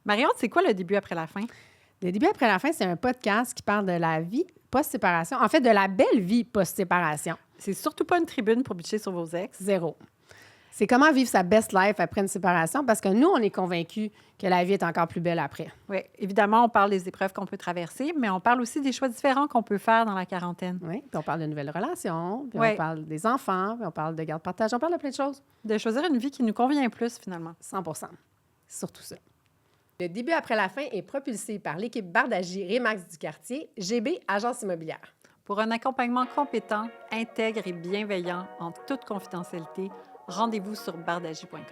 Marion, c'est quoi le début après la fin? Le début après la fin, c'est un podcast qui parle de la vie post-séparation. En fait, de la belle vie post-séparation. C'est surtout pas une tribune pour bitcher sur vos ex. Zéro. C'est comment vivre sa best life après une séparation parce que nous, on est convaincus que la vie est encore plus belle après. Oui, évidemment, on parle des épreuves qu'on peut traverser, mais on parle aussi des choix différents qu'on peut faire dans la quarantaine. Oui, puis on parle de nouvelles relations, puis Oui. on parle des enfants, puis on parle de garde partage, on parle de plein de choses. De choisir une vie qui nous convient plus, finalement. 100%. Surtout ça. Le début après la fin est propulsé par l'équipe Bardagie Remax du quartier, GB Agence immobilière. Pour un accompagnement compétent, intègre et bienveillant en toute confidentialité, rendez-vous sur bardagie.com.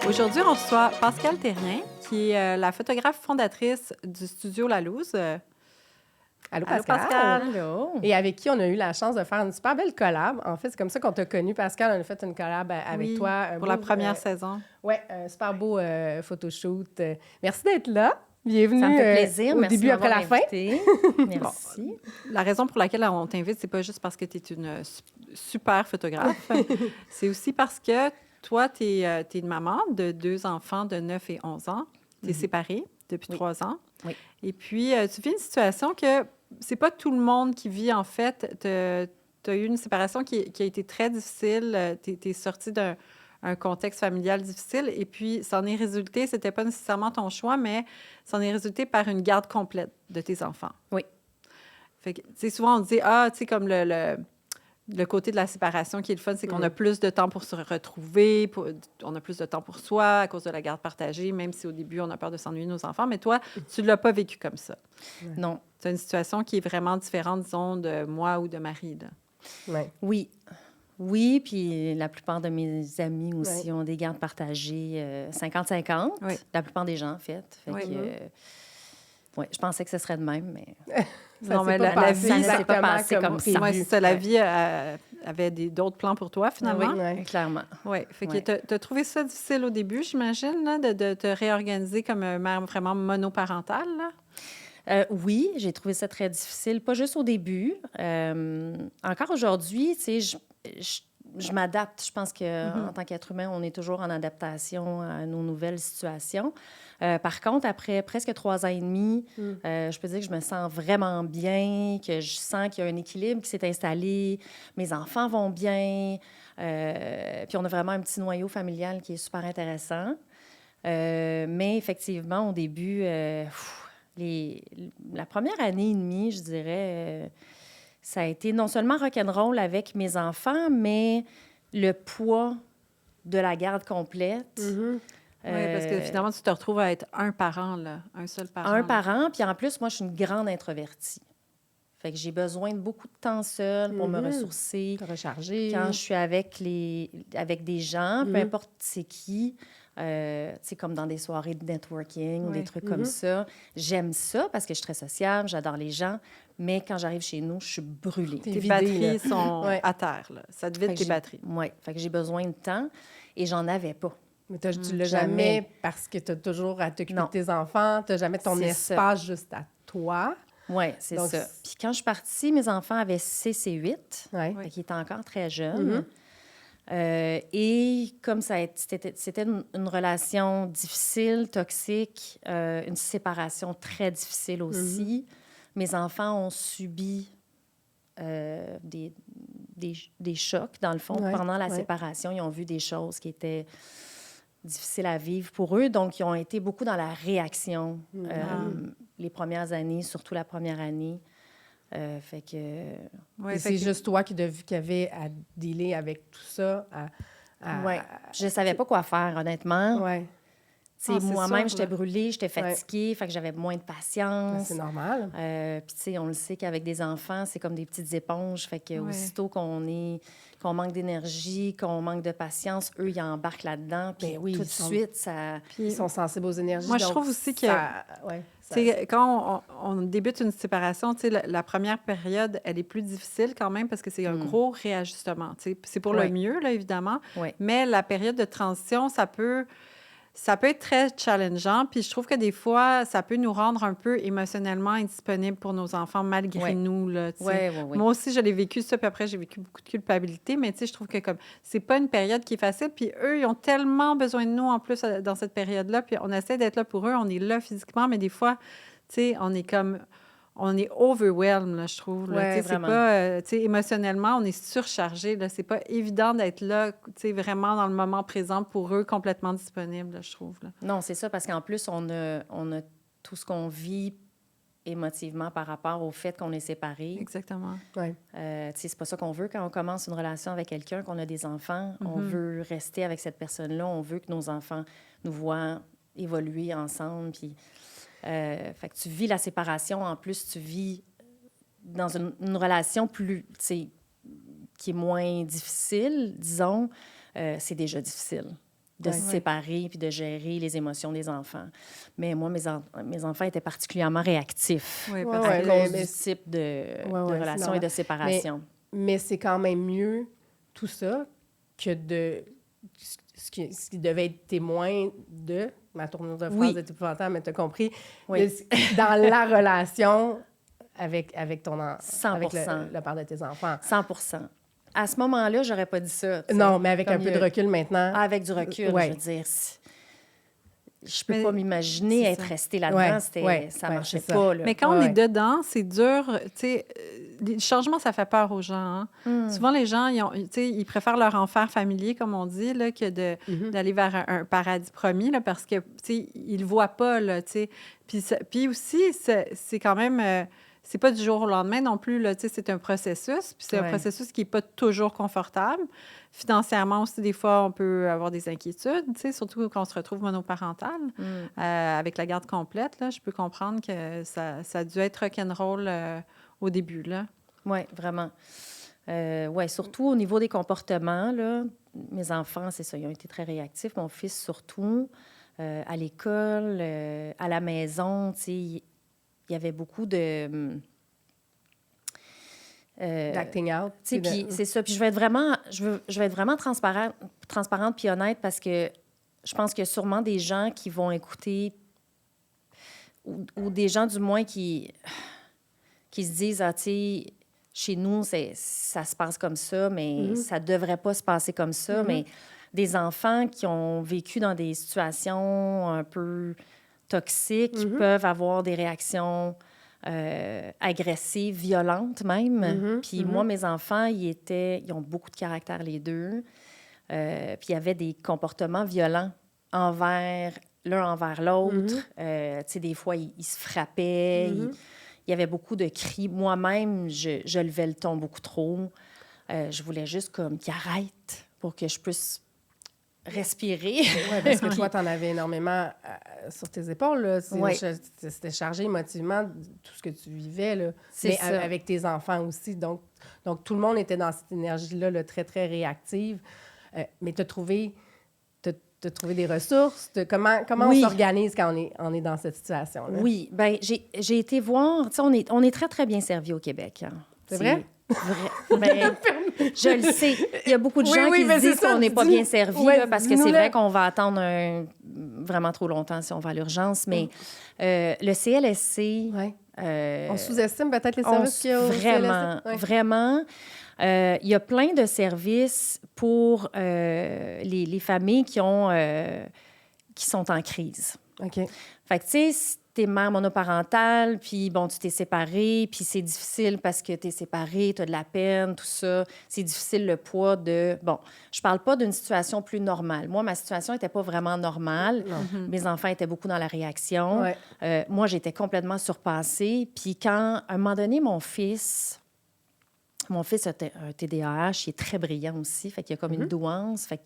Aujourd'hui, on reçoit Pascale Terrien, qui est la photographe fondatrice du studio La Louse. Allô, Allô, Pascal. Pascal. Allô. Et avec qui on a eu la chance de faire une super belle collab. En fait, c'est comme ça qu'on t'a connu, Pascal. On a fait une collab avec Oui, toi. pour la première saison. Oui, un super beau photoshoot. Merci d'être là. Bienvenue Ça me fait plaisir. au Merci début de après la m'avoir fin. invitée. Merci. La raison pour laquelle on t'invite, c'est pas juste parce que tu es une super photographe. C'est aussi parce que toi, tu es une maman de 2 enfants de 9 et 11 ans. Tu es séparée depuis 3 ans. Oui. Et puis, tu vis une situation que c'est pas tout le monde qui vit, en fait. Tu as eu une séparation qui a été très difficile. Tu es sortie d'un contexte familial difficile. Et puis, ça en est résulté, c'était pas nécessairement ton choix, mais ça en est résulté par une garde complète de tes enfants. Oui. Fait que, tu sais, souvent, on dit, tu sais, comme le côté de la séparation qui est le fun, c'est qu'on a plus de temps pour se retrouver, on a plus de temps pour soi à cause de la garde partagée, même si au début, on a peur de s'ennuyer de nos enfants. Mais toi, tu ne l'as pas vécu comme ça. Non. C'est une situation qui est vraiment différente, disons, de moi ou de Marie. Là. Ouais. Oui. Oui, puis la plupart de mes amis aussi Ouais. ont des gardes partagées 50-50. Oui. La plupart des gens, en fait. Fait Oui. que, ouais, je pensais que ce serait de même, mais Ça Non, s'est mais pas la passé vie, ça ne s'est pas exactement passé comme prévu. ça. Ouais, c'est ça, la Ouais. vie avait d'autres plans pour toi, finalement. Ouais. clairement. Oui. Fait que Ouais. tu as trouvé ça difficile au début, j'imagine, là, de te réorganiser comme une mère vraiment monoparentale, là? Oui, j'ai trouvé ça très difficile, pas juste au début. Encore aujourd'hui, tu sais, je m'adapte. Je pense qu'en tant qu'être humain, on est toujours en adaptation à nos nouvelles situations. Par contre, après presque 3 ans et demi, je peux dire que je me sens vraiment bien, que je sens qu'il y a un équilibre qui s'est installé, mes enfants vont bien, puis on a vraiment un petit noyau familial qui est super intéressant. Mais effectivement, au début, la première année et demie, je dirais, ça a été non seulement rock'n'roll avec mes enfants, mais le poids de la garde complète. Oui, parce que finalement, tu te retrouves à être un parent, là, un seul parent. Un là. parent, puis en plus, moi, je suis une grande introvertie. Fait que j'ai besoin de beaucoup de temps seule pour me ressourcer. Te recharger. Quand je suis avec des gens, peu importe c'est qui, tu sais, comme dans des soirées de networking ou Oui. des trucs comme ça, j'aime ça parce que je suis très sociable, j'adore les gens, mais quand j'arrive chez nous, je suis brûlée. T'es Tes vidée, batteries là. sont Ouais. à terre, là. Ça te vide Fait que tes j'ai- batteries. Ouais, fait que j'ai besoin de temps et j'en avais pas. Mais tu l'as Jamais. jamais parce que tu as toujours à t'occuper Non. de tes enfants. Tu n'as jamais ton C'est ça. espace juste à toi. Oui, c'est Donc, ça. Puis quand je suis partie, mes enfants avaient 6 et 8, Ouais. fait qu'ils étaient encore très jeunes. Et comme c'était une relation difficile, toxique, une séparation très difficile aussi, mes enfants ont subi des chocs, dans le fond. Ouais, Pendant la ouais. séparation, ils ont vu des choses qui étaient difficiles à vivre pour eux. Donc, ils ont été beaucoup dans la réaction les premières années, surtout la première année. Fait que... Ouais, Et fait c'est que- juste toi qui avait à dealer avec tout ça. Ouais. Je ne savais pas quoi faire, honnêtement. Ouais. Tu sais, Ah, c'est moi-même, sûr, j'étais là. brûlée, j'étais fatiguée, fait que j'avais moins de Ben, patience. c'est normal. Puis, tu sais, on le sait qu'avec des enfants, c'est comme des petites éponges. Fait que Ouais. aussitôt qu'on manque d'énergie, qu'on manque de patience, eux, ils embarquent là-dedans. Puis Ben oui, tout de ils sont- suite, ça... Ils sont sensibles aux énergies. Moi, je donc trouve aussi que- ouais, ça- Tu sais, quand on débute une séparation, tu sais, la première période, elle est plus difficile quand même parce que c'est un gros réajustement. Tu sais. C'est pour Ouais. le mieux, là, évidemment. Ouais. Mais la période de transition, ça peut ça peut être très challengeant. Puis je trouve que des fois, ça peut nous rendre un peu émotionnellement indisponibles pour nos enfants malgré Ouais. nous, là, tu sais. Ouais, ouais, ouais. Moi aussi, je l'ai vécu ça, puis après, j'ai vécu beaucoup de culpabilité. Mais tu sais, je trouve que comme c'est pas une période qui est facile. Puis eux, ils ont tellement besoin de nous en plus dans cette période-là. Puis on essaie d'être là pour eux. On est là physiquement, mais des fois, tu sais, on est overwhelmed, là, je trouve. Là. Ouais, Tu sais, c'est vraiment. pas, tu sais, émotionnellement, on est surchargé. Là. C'est pas évident d'être là, tu sais, vraiment dans le moment présent pour eux, complètement disponible, là, je trouve. Là. Non, c'est ça, parce qu'en plus, on a tout ce qu'on vit émotivement par rapport au fait qu'on est séparés. Exactement. Ouais. Tu sais, c'est pas ça qu'on veut quand on commence une relation avec quelqu'un, qu'on a des enfants. On veut rester avec cette personne-là. On veut que nos enfants nous voient évoluer ensemble. Puis, fait que tu vis la séparation. En plus, tu vis dans une relation plus, tu sais, qui est moins difficile, disons. C'est déjà difficile de se séparer puis de gérer les émotions des enfants. Mais moi, mes enfants étaient particulièrement réactifs Oui, Ouais, parce à que- cause mais- du type de c'est relation et normal. de séparation. Mais c'est quand même mieux, tout ça, que de ce qui devait être témoin de... Ma tournure de phrase Oui. est épouvantable, mais tu as compris. Oui. Dans la relation avec ton... 100%. avec le père de tes enfants. 100%. À ce moment-là, j'aurais pas dit ça. tu sais. Non, mais avec Comme un peu il y de a- recul maintenant. Avec du recul, Ouais. je veux dire. Je peux Mais pas m'imaginer c'est être ça. restée là-dedans. Ça Ouais, marchait c'est ça. pas. Là. Mais quand on Ouais, est ouais. dedans, c'est dur. Tu sais, les changements, ça fait peur aux gens. Hein? Souvent, les gens, tu sais, ils préfèrent leur enfer familier, comme on dit, là, que d'aller vers un paradis promis, là, parce que, tu sais, ils le voient pas, là, tu sais. Puis aussi, c'est quand même... c'est pas du jour au lendemain non plus, là, tu sais, c'est un processus. Puis c'est un Ouais. processus qui est pas toujours confortable. Financièrement aussi, des fois, on peut avoir des inquiétudes, tu sais, surtout quand on se retrouve monoparental. Avec la garde complète, là, je peux comprendre que ça a dû être rock'n'roll au début, là. Oui, vraiment. Oui, surtout au niveau des comportements, là, mes enfants, c'est ça, ils ont été très réactifs. Mon fils, surtout, à l'école, à la maison, tu sais, il y avait beaucoup de... D'acting out. Tu sais, puis c'est ça. Puis je vais être vraiment transparente puis honnête parce que je pense qu'il y a sûrement des gens qui vont écouter ou des gens, du moins, qui se disent, ah, tu sais, chez nous, ça se passe comme ça, mais ça devrait pas se passer comme ça. Mais des enfants qui ont vécu dans des situations un peu toxiques, qui peuvent avoir des réactions agressives, violentes même. Puis moi, mes enfants, ils ont beaucoup de caractère, les deux. Puis il y avait des comportements violents l'un envers l'autre. Tu sais, des fois, ils se frappaient. Il y avait beaucoup de cris. Moi-même, je levais le ton beaucoup trop. Je voulais juste comme qu'ils arrêtent pour que je puisse respirer. Oui, parce que toi, tu en avais énormément sur tes épaules. Là. Ouais. C'était chargé émotivement de tout ce que tu vivais. Là. C'est Mais ça. avec tes enfants aussi. Donc, tout le monde était dans cette énergie-là, là, très, très réactive. Mais tu as trouvé des ressources. Comment Oui. on s'organise quand on est dans cette situation-là? Oui, bien, j'ai été voir... Tu sais, on est très, très bien servi au Québec. Hein. C'est vrai? Ben, je le sais. Il y a beaucoup de Oui, gens oui, qui mais se disent c'est ça, qu'on n'est pas dis-nous. bien servi, Ouais, là, parce que c'est dis-nous-le. vrai qu'on va attendre vraiment trop longtemps si on va à l'urgence. Mais le CLSC... Ouais. On sous-estime peut-être les on services qu'il y a au Vraiment, CLSC? Ouais. vraiment. Il y a plein de services pour les familles qui sont en crise. OK. Fait que, tu sais, si t'es mère monoparentale, puis bon, tu t'es séparée, puis c'est difficile parce que t'es séparée, t'as de la peine, tout ça. C'est difficile le poids de... Bon, je parle pas d'une situation plus normale. Moi, ma situation était pas vraiment normale. Mes enfants étaient beaucoup dans la réaction. Ouais. Moi, j'étais complètement surpassée. Puis quand, à un moment donné, mon fils a un TDAH, il est très brillant aussi, fait qu'il y a comme une douance, fait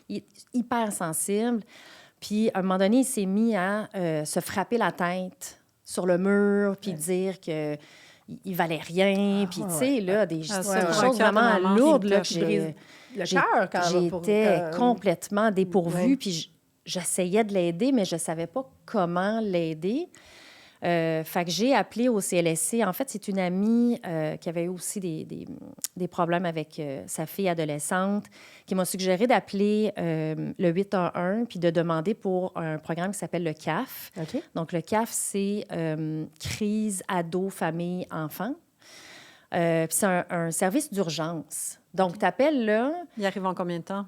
qu'il est hyper sensible. Puis, à un moment donné, il s'est mis à se frapper la tête sur le mur, puis dire que il valait rien. Puis, tu sais, là, des ça, choses pour un cœur de vraiment maman lourdes, qui là, touche, que brise le cœur quand j'étais complètement dépourvue. Ouais. Puis, j'essayais de l'aider, mais je savais pas comment l'aider. Fait que j'ai appelé au CLSC. En fait, c'est une amie qui avait eu aussi des problèmes avec sa fille adolescente qui m'a suggéré d'appeler le 811 puis de demander pour un programme qui s'appelle le CAF. OK. Donc, le CAF, c'est crise, ado, famille, enfant. Puis c'est un service d'urgence. Donc, tu appelles là, Il arrive en combien de temps?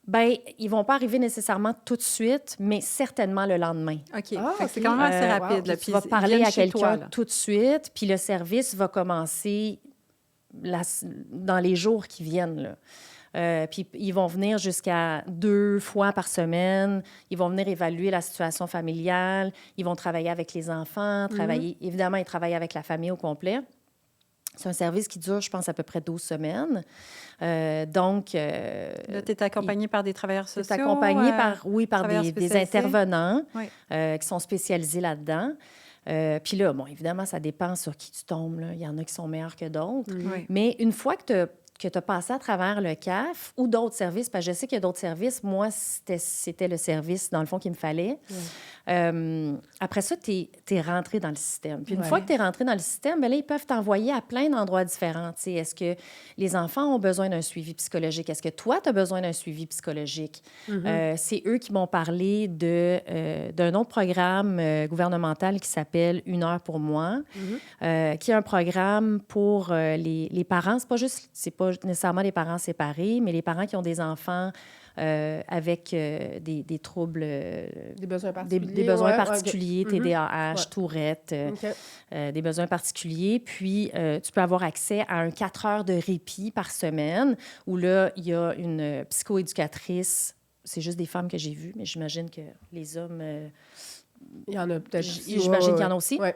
bien, ils vont pas arriver nécessairement tout de suite, mais certainement le lendemain. OK. Ah, Fait que c'est OK. quand même assez Wow. rapide. Là, Tu puis vas ils parler viennent à chez toi, quelqu'un là. tout de suite, puis le service va commencer dans les jours qui viennent, là. Puis ils vont venir jusqu'à 2 fois par semaine. Ils vont venir évaluer la situation familiale. Ils vont travailler avec les enfants, évidemment, ils travaillent avec la famille au complet. C'est un service qui dure, je pense, à peu près 12 semaines. Donc... Là, tu es accompagné par des travailleurs sociaux? c'est accompagné par travailleurs des spécialisés? intervenants Oui. qui sont spécialisés là-dedans. Puis là, bon, évidemment, ça dépend sur qui tu tombes, là. Il y en a qui sont meilleurs que d'autres. Oui. Mais une fois que tu as passé à travers le CAF ou d'autres services, parce que je sais qu'il y a d'autres services, moi, c'était le service, dans le fond, qu'il me fallait. Après ça, tu es rentré dans le système. Puis une fois que tu es rentré dans le système, bien là, ils peuvent t'envoyer à plein d'endroits différents. Tu sais, est-ce que les enfants ont besoin d'un suivi psychologique? Est-ce que toi, tu as besoin d'un suivi psychologique? C'est eux qui m'ont parlé d'un autre programme gouvernemental qui s'appelle Une heure pour moi, qui est un programme pour les parents. C'est pas nécessairement les parents séparés, mais les parents qui ont des enfants avec des troubles, Des besoins particuliers. des besoins ouais, particuliers, OK. TDAH, Ouais. Tourette, OK. des besoins particuliers. Puis, tu peux avoir accès à un 4 heures de répit par semaine où là, il y a une psychoéducatrice. C'est juste des femmes que j'ai vues, mais j'imagine que les hommes... Il y en a peut-être aussi. J'imagine qu'il y en a aussi. Ouais.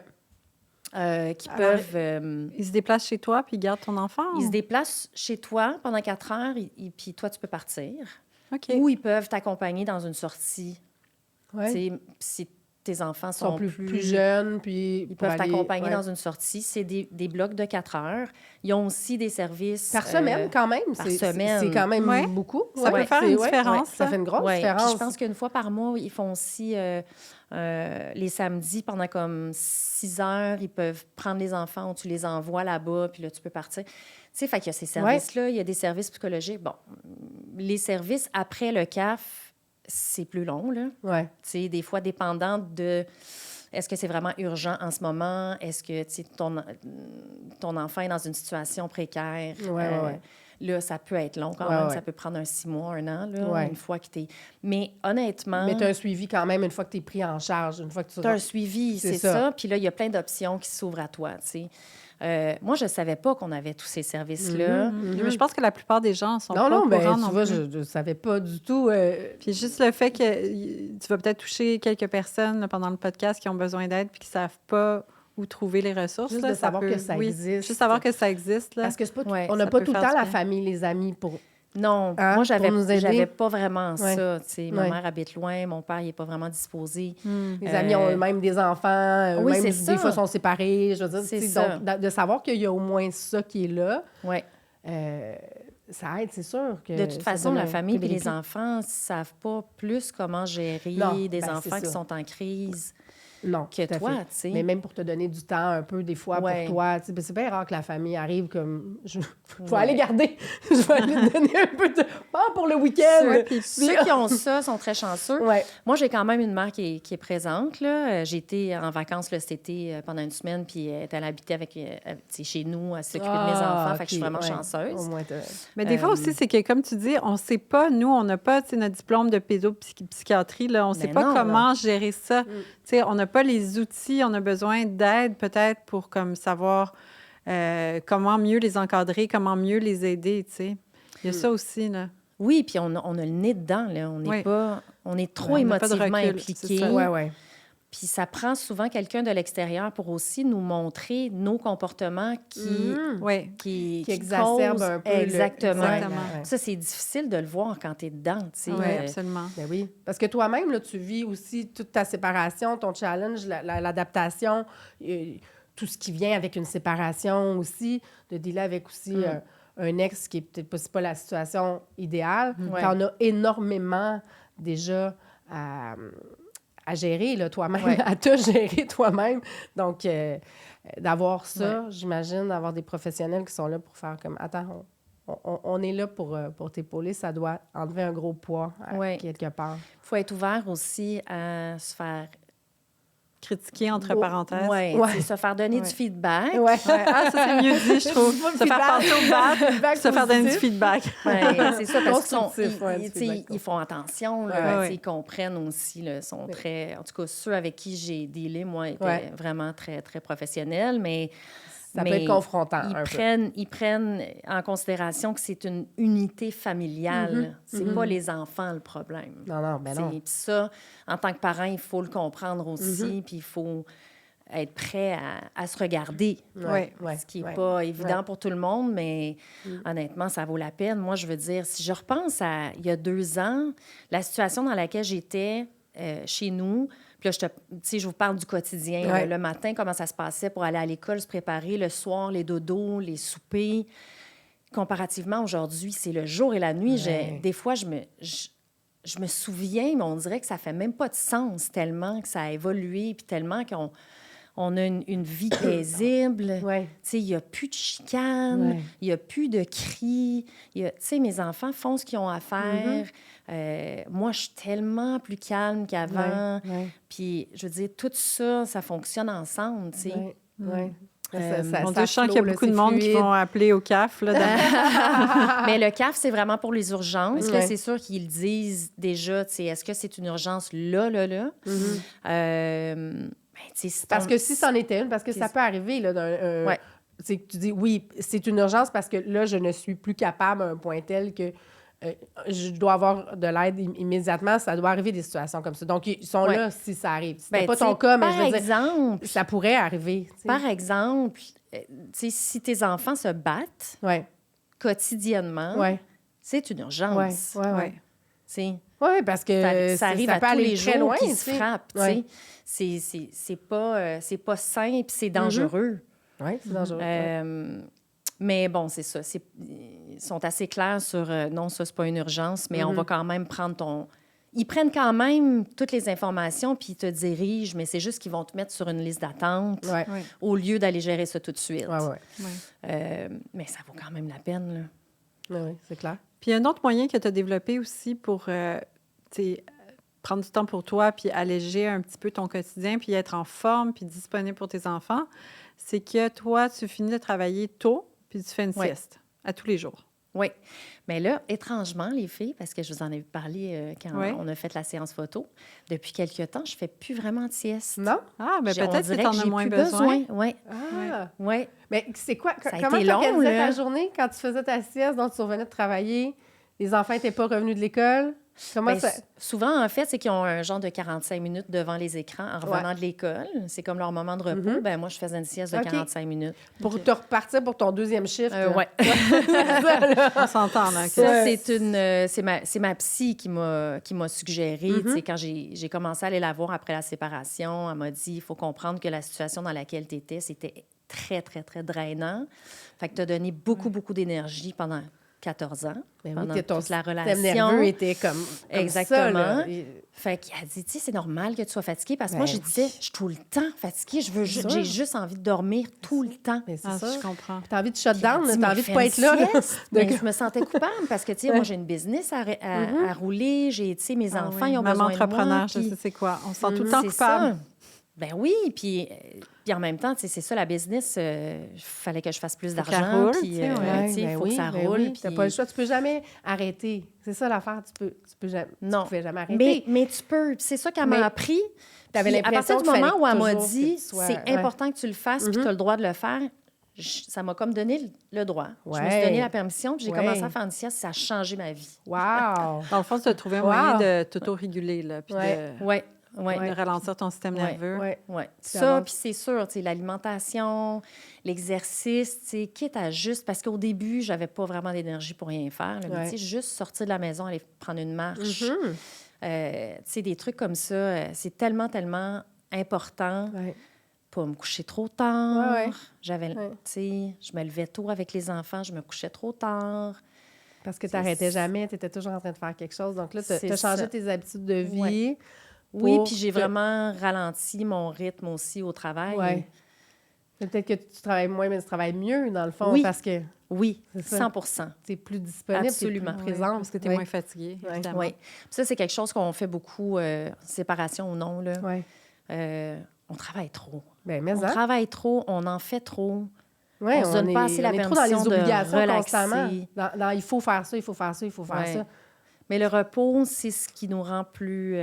Qui Alors, peuvent... Ils se déplacent chez toi puis ils gardent ton enfant? ils se déplacent chez toi pendant 4 heures et puis toi, tu peux partir. OK. Ou ils peuvent t'accompagner dans une sortie. Ouais. Tu sais, si tes enfants Ils sont sont plus jeunes, puis Ils pour peuvent aller- t'accompagner ouais. dans une sortie. C'est des blocs de 4 heures. Ils ont aussi des services... Par semaine, quand même. par C'est semaine. C'est quand même Ouais. beaucoup. Ça peut faire une différence, Ça ça. fait une grosse Ouais. Puis différence. je pense qu'une fois par mois, ils font aussi les samedis pendant comme 6 heures. Ils peuvent prendre les enfants ou tu les envoies là-bas, puis là, tu peux partir. Tu sais, fait qu'il y a ces services-là. Il y a des services psychologiques. Bon, les services après le CAF, c'est plus long, là. Ouais. Tu sais, des fois, dépendant de... Est-ce que c'est vraiment urgent en ce moment? Est-ce que tu sais, ton enfant est dans une situation précaire? Ouais. Là, ça peut être long quand Ouais, même. ouais. Ça peut prendre un 6 mois, 1 an, là, Ouais. une fois que tu es... Mais honnêtement, Mais tu as un suivi quand même une fois que tu es pris en charge, une fois que tu... tu as un suivi, C'est c'est ça. ça. Puis là, il y a plein d'options qui s'ouvrent à toi, tu sais. Moi, je ne savais pas qu'on avait tous ces services-là. Mais je pense que la plupart des gens sont pas Non, au ben, courant tu non vois, plus. je ne savais pas du tout. Puis juste le fait que tu vas peut-être toucher quelques personnes là, pendant le podcast qui ont besoin d'aide puis qui ne savent pas où trouver les ressources. Juste là, de savoir peut- que ça existe. Juste savoir que ça existe. Là. Parce que c'est pas tout- Ouais, on n'a ça pas peut tout le faire temps du la bien. famille, les amis pour... Non, Hein, moi, pour nous aider. j'avais pas vraiment Ouais. ça. Tu sais, ma Ouais. mère habite loin, mon père, il n'est pas vraiment disposé. Les amis ont eux-mêmes des enfants, oui, même c'est des ça. fois sont séparés. Je veux dire, C'est tu sais, ça. donc, de savoir qu'il y a au moins ça qui est là, Oui. ça aide, c'est sûr. Que De toute ça façon, donne la un famille peu et de les répit. enfants ne savent pas plus comment gérer Non, des ben, c'est enfants qui ça. sont en crise Non, que tout à toi, fait. tu sais. Mais même pour te donner du temps un peu, des fois, Ouais. pour toi. Tu sais, ben, c'est bien rare que la famille arrive comme... Je vais Ouais. aller garder. Je vais aller te donner un peu de... Pas pour le week-end. Ceux qui ont ça sont très chanceux. Ouais. Moi, j'ai quand même une mère qui est présente. Là. J'ai été en vacances là, cet été pendant une semaine, puis elle habitait avec, tu sais, chez nous, à s'occuper de mes enfants. Fait que je suis vraiment chanceuse. Au moins, Mais des fois aussi, c'est que, comme tu dis, on ne sait pas, nous, on n'a pas tu sais, notre diplôme de pédopsychiatrie, là, on ne sait Ben pas non, comment gérer ça. Tu sais, on n'a pas les outils, on a besoin d'aide peut-être pour comme, savoir comment mieux les encadrer, comment mieux les aider. Tu sais. Il y a ça aussi. Là. Oui, puis on a le nez dedans. Là. Oui. On est trop On n'a pas de émotivement recul, impliqués. c'est ça. ouais. Puis ça prend souvent quelqu'un de l'extérieur pour aussi nous montrer nos comportements Oui. qui exacerbe causent- un peu Exactement. Exactement. Ça, c'est difficile de le voir quand tu es dedans. Tu sais. Oui, absolument. Ben oui. Parce que toi-même, là, tu vis aussi toute ta séparation, ton challenge, l'adaptation, tout ce qui vient avec une séparation aussi, de dealer avec aussi un ex qui est peut-être c'est pas la situation idéale. Ouais. Quand on a énormément déjà à à gérer là, toi-même, Ouais. à te gérer toi-même. Donc, d'avoir ça, j'imagine, d'avoir des professionnels qui sont là pour faire comme, attends, on est là pour t'épauler, ça doit enlever un gros poids Ouais. quelque part. Il faut être ouvert aussi à se faire... Critiquer entre parenthèses. Oui, Ouais. se faire donner Ouais. du feedback. Ouais. Ouais. Ah, ça, c'est mieux dit, je trouve. Pas le Se faire feedback. passer au bat, Feedback se faire donner du positif. feedback. Ben, c'est ça, parce qu'ils Constructif, ouais, du tu sais, feedback. ils font attention, là, Ouais, tu ouais. sais, ils comprennent aussi, là, sont Ouais. très... En tout cas, ceux avec qui j'ai dealé, moi, étaient Ouais. vraiment très, très professionnels, mais... Ça peut être confrontant un peu. Ils prennent en considération que c'est une unité familiale. C'est pas les enfants le problème. Non, ben non. Puis ça, en tant que parent, il faut le comprendre aussi, puis il faut être prêt à se regarder. Ouais. Ce qui n'est pas évident pour tout le monde, mais honnêtement, ça vaut la peine. Moi, je veux dire, si je repense à il y a 2 ans, la situation dans laquelle j'étais chez nous, puis là, je vous parle du quotidien. Ouais. Le matin, comment ça se passait pour aller à l'école, se préparer, le soir, les dodos, les soupers. Comparativement, aujourd'hui, c'est le jour et la nuit. Ouais. Des fois, je me souviens, mais on dirait que ça fait même pas de sens tellement que ça a évolué, puis tellement qu'on a une vie paisible. Ouais. Tu sais, il n'y a plus de chicanes, Ouais. il n'y a plus de cris. Tu sais, mes enfants font ce qu'ils ont à faire. Moi, je suis tellement plus calme qu'avant. Ouais. Puis, je veux dire, tout ça, ça fonctionne ensemble, tu sais. Ouais. Ouais. Mon Dieu, je sens qu'il y a beaucoup de monde qui vont appeler au CAF. Là, Mais le CAF, c'est vraiment pour les urgences. Là, Ouais. c'est sûr qu'ils disent déjà, tu sais, est-ce que c'est une urgence là? Ben, tu sais, si Parce ton- que si c'en était une, parce que ça peut arriver, là, Ouais. c'est que tu dis, oui, c'est une urgence parce que là, je ne suis plus capable à un point tel que je dois avoir de l'aide immédiatement. Ça doit arriver des situations comme ça. Donc, ils sont Ouais. là si ça arrive. C'était Ben, pas tu sais, ton cas, mais par je veux dire, exemple, ça pourrait arriver. Tu sais. par exemple, tu sais, si tes enfants se battent Ouais, quotidiennement, ouais, c'est une ouais, urgence. ouais, ouais. ouais. Tu sais. Ouais, parce que Ça arrive ça à peut tous aller les très jours loin, qu'ils tu se sais. frappent. tu Ouais. sais. C'est pas sain, puis c'est dangereux. Ouais, c'est dangereux. Ouais. Mais bon, c'est ça. Ils sont assez clairs sur non, ça, c'est pas une urgence, mais on va quand même prendre ton. Ils prennent quand même toutes les informations puis ils te dirigent, mais c'est juste qu'ils vont te mettre sur une liste d'attente Ouais. Ouais. au lieu d'aller gérer ça tout de suite. Ouais, ouais. Mais ça vaut quand même la peine, là. Ouais, ouais, c'est clair. Puis il y a un autre moyen que tu as développé aussi pour tu sais, prendre du temps pour toi, puis alléger un petit peu ton quotidien, puis être en forme, puis disponible pour tes enfants, c'est que toi, tu finis de travailler tôt, puis tu fais une Ouais. sieste à tous les jours. Oui. Mais là, étrangement, les filles, parce que je vous en ai parlé quand Ouais. on a fait la séance photo, depuis quelques temps, je fais plus vraiment de sieste. Non? Ah, bien On peut-être que dirait tu en que as j'ai moins plus besoin. Oui, Ah! oui. Mais c'est quoi? Ça a Comment été tu long, organisais là. ta journée quand tu faisais ta sieste, donc tu revenais de travailler, les enfants n'étaient pas revenus de l'école? Comment Ben, ça... souvent, en fait, c'est qu'ils ont un genre de 45 minutes devant les écrans en revenant de l'école. C'est comme leur moment de repos. Ben, moi, je faisais une sieste de OK. 45 minutes. Pour te repartir pour ton deuxième chiffre? là. Ouais. On s'entend, là. que- Ça, Ouais. c'est ma psy qui m'a suggéré. Tu sais, quand j'ai commencé à aller la voir après la séparation, elle m'a dit il faut comprendre que la situation dans laquelle tu étais, c'était très, très, très drainant. Fait que tu as donné beaucoup, beaucoup d'énergie pendant 14 ans, Ben oui, pendant que ton toute la système relation. nerveux était comme Exactement. ça, là. Fait qu'elle dit, tu sais, c'est normal que tu sois fatiguée parce que moi, Ben je oui. disais, je suis tout le temps fatiguée, sûr. j'ai juste envie de dormir tout le temps. Mais c'est Ah, ça. je comprends. T'as envie de shut Puis down, elle là, dit, t'as mais envie de fais pas une être là. là. sieste. Mais De- je me sentais coupable parce que, tu sais, moi, j'ai une business à rouler, j'ai, tu sais, mes Ah enfants, oui. ils ont Maman besoin de entrepreneur, moi. je puis sais c'est quoi. On se sent tout le temps c'est coupable. ça. Ben oui, puis en même temps, tu sais, c'est ça, la business, il fallait que je fasse plus Faut qu'elle d'argent, roule, puis tu sais, ouais. tu sais, il ben faut que ça ben roule. oui. T'as puis- pas le choix. Tu peux jamais arrêter. C'est ça l'affaire. Tu peux jamais, Non. tu pouvais jamais arrêter. Mais tu peux. Puis c'est ça qu'elle Mais m'a appris. t'avais Puis l'impression à partir du qu'il moment où fallait elle m'a toujours dit que tu sois- c'est ouais. important que tu le fasses, puis tu as le droit de le faire, ça m'a comme donné le droit. Je me suis Ouais. donné la permission, puis j'ai Ouais. commencé à faire une sieste, ça a changé ma vie. Wow! Dans le fond, tu as trouvé un Wow. moyen de t'auto-réguler, là, puis Ouais. Oui, de ralentir ton système Ouais. nerveux. Ouais. oui. Ça Ça, avance. puis c'est sûr, tu sais, l'alimentation, l'exercice, tu sais, quitte à juste... Parce qu'au début, j'avais pas vraiment d'énergie pour rien faire. Là, mais Ouais. tu sais, juste sortir de la maison, aller prendre une marche, tu sais, des trucs comme ça, c'est tellement, tellement important. Ouais. Pas me coucher trop tard. Ouais, ouais. J'avais, Ouais. tu sais, je me levais tôt avec les enfants, je me couchais trop tard. Parce que tu n'arrêtais jamais, tu étais toujours en train de faire quelque chose. Donc là, tu C'est as changé ça. tes habitudes de vie. Ouais. Oui, puis j'ai vraiment ralenti mon rythme aussi au travail. Oui. Peut-être que tu travailles moins, mais tu travailles mieux, dans le fond, Oui. parce que Oui, c'est ça. 100 tu es plus disponible, Absolument. tu es Oui, plus présente. parce que tu es Oui. moins fatiguée, Ouais. évidemment. Oui. Ça, c'est quelque chose qu'on fait beaucoup, séparation ou non. Là. Oui. On travaille trop. Bien, mais On travaille trop, on en fait trop. Ouais, on se donne pas assez la on est trop dans les permission de obligations relaxer. constamment. Dans il faut faire ça, il faut faire ça, il faut faire Ouais. ça. Mais le repos, c'est ce qui nous rend plus...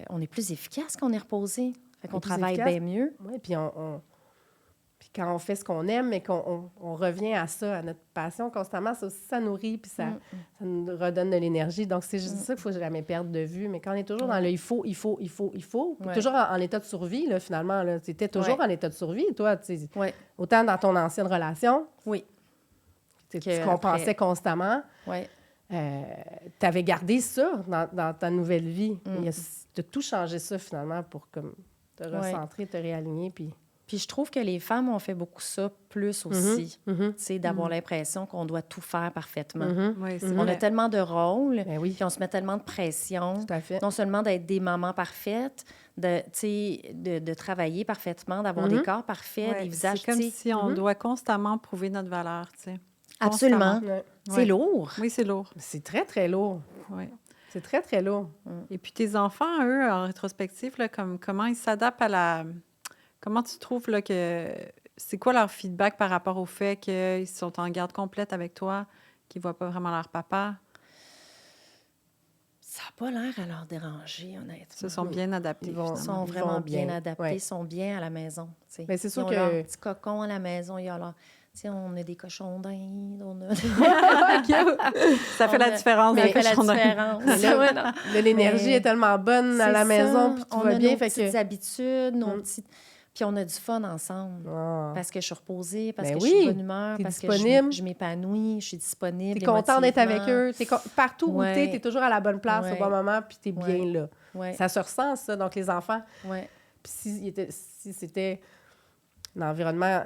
on est plus efficace quand on est reposé. Fait qu'on Et plus travaille efficace. bien mieux. Oui, puis puis quand on fait ce qu'on aime, mais qu'on revient à ça, à notre passion constamment, ça aussi, ça nourrit, puis ça nous redonne de l'énergie. Donc, c'est juste ça qu'il faut jamais perdre de vue. Mais quand on est toujours dans le « il faut », puis Ouais. toujours en état de survie, là, finalement, tu étais toujours en état de survie, toi. Ouais. Autant dans ton ancienne relation, Oui. tu Que compensais après. constamment. Oui. Tu avais gardé ça dans ta nouvelle vie. Tu as tout changé ça, finalement, pour comme, te recentrer, te réaligner, puis... Puis je trouve que les femmes ont fait beaucoup ça plus aussi. Tu sais, d'avoir l'impression qu'on doit tout faire parfaitement. Oui, c'est On vrai. a tellement de rôles, Ben oui. puis on se met tellement de pression. Tout à fait. Non seulement d'être des mamans parfaites, de travailler parfaitement, d'avoir des corps parfaits, Ouais, des visages... c'est comme tu sais. si on doit constamment prouver notre valeur, tu sais. Absolument. Ouais. C'est Ouais. lourd. Oui, c'est lourd. C'est très, très lourd. Oui. C'est très, très lourd. Et puis tes enfants, eux, en rétrospective, là, comment ils s'adaptent à la... Comment tu trouves là, que... C'est quoi leur feedback par rapport au fait qu'ils sont en garde complète avec toi, qu'ils ne voient pas vraiment leur papa? Ça n'a pas l'air à leur déranger, honnêtement. Ils se sont bien adaptés, Ils vont- Ils finalement. sont Ils vraiment vont bien bien. adaptés, Ouais. ils sont bien à la maison. Tu sais. Mais c'est sûr Ils ont que- leur petit cocon à la maison, ils ont leur... Tu sais, on a des cochons d'Inde, on a... Ça fait On la a- différence. Ça d'un fait la cochon d'Inde. différence. Mais là, Ouais, non. Là, l'énergie Mais est tellement bonne à C'est la maison, ça. puis tout on va a bien. nos Fait petites que... habitudes, nos petites... Puis on a du fun ensemble. Ah. Parce que je suis reposée, parce Ben que je suis de oui, bonne humeur, t'es parce que disponible. je m'épanouis, je suis disponible. T'es content d'être avec émotivement. eux. Partout où Ouais. t'es toujours à la bonne place au Ouais. bon moment, puis t'es bien Ouais. là. Ouais. Ça se ressent, ça. Donc, les enfants, Ouais. puis si c'était un environnement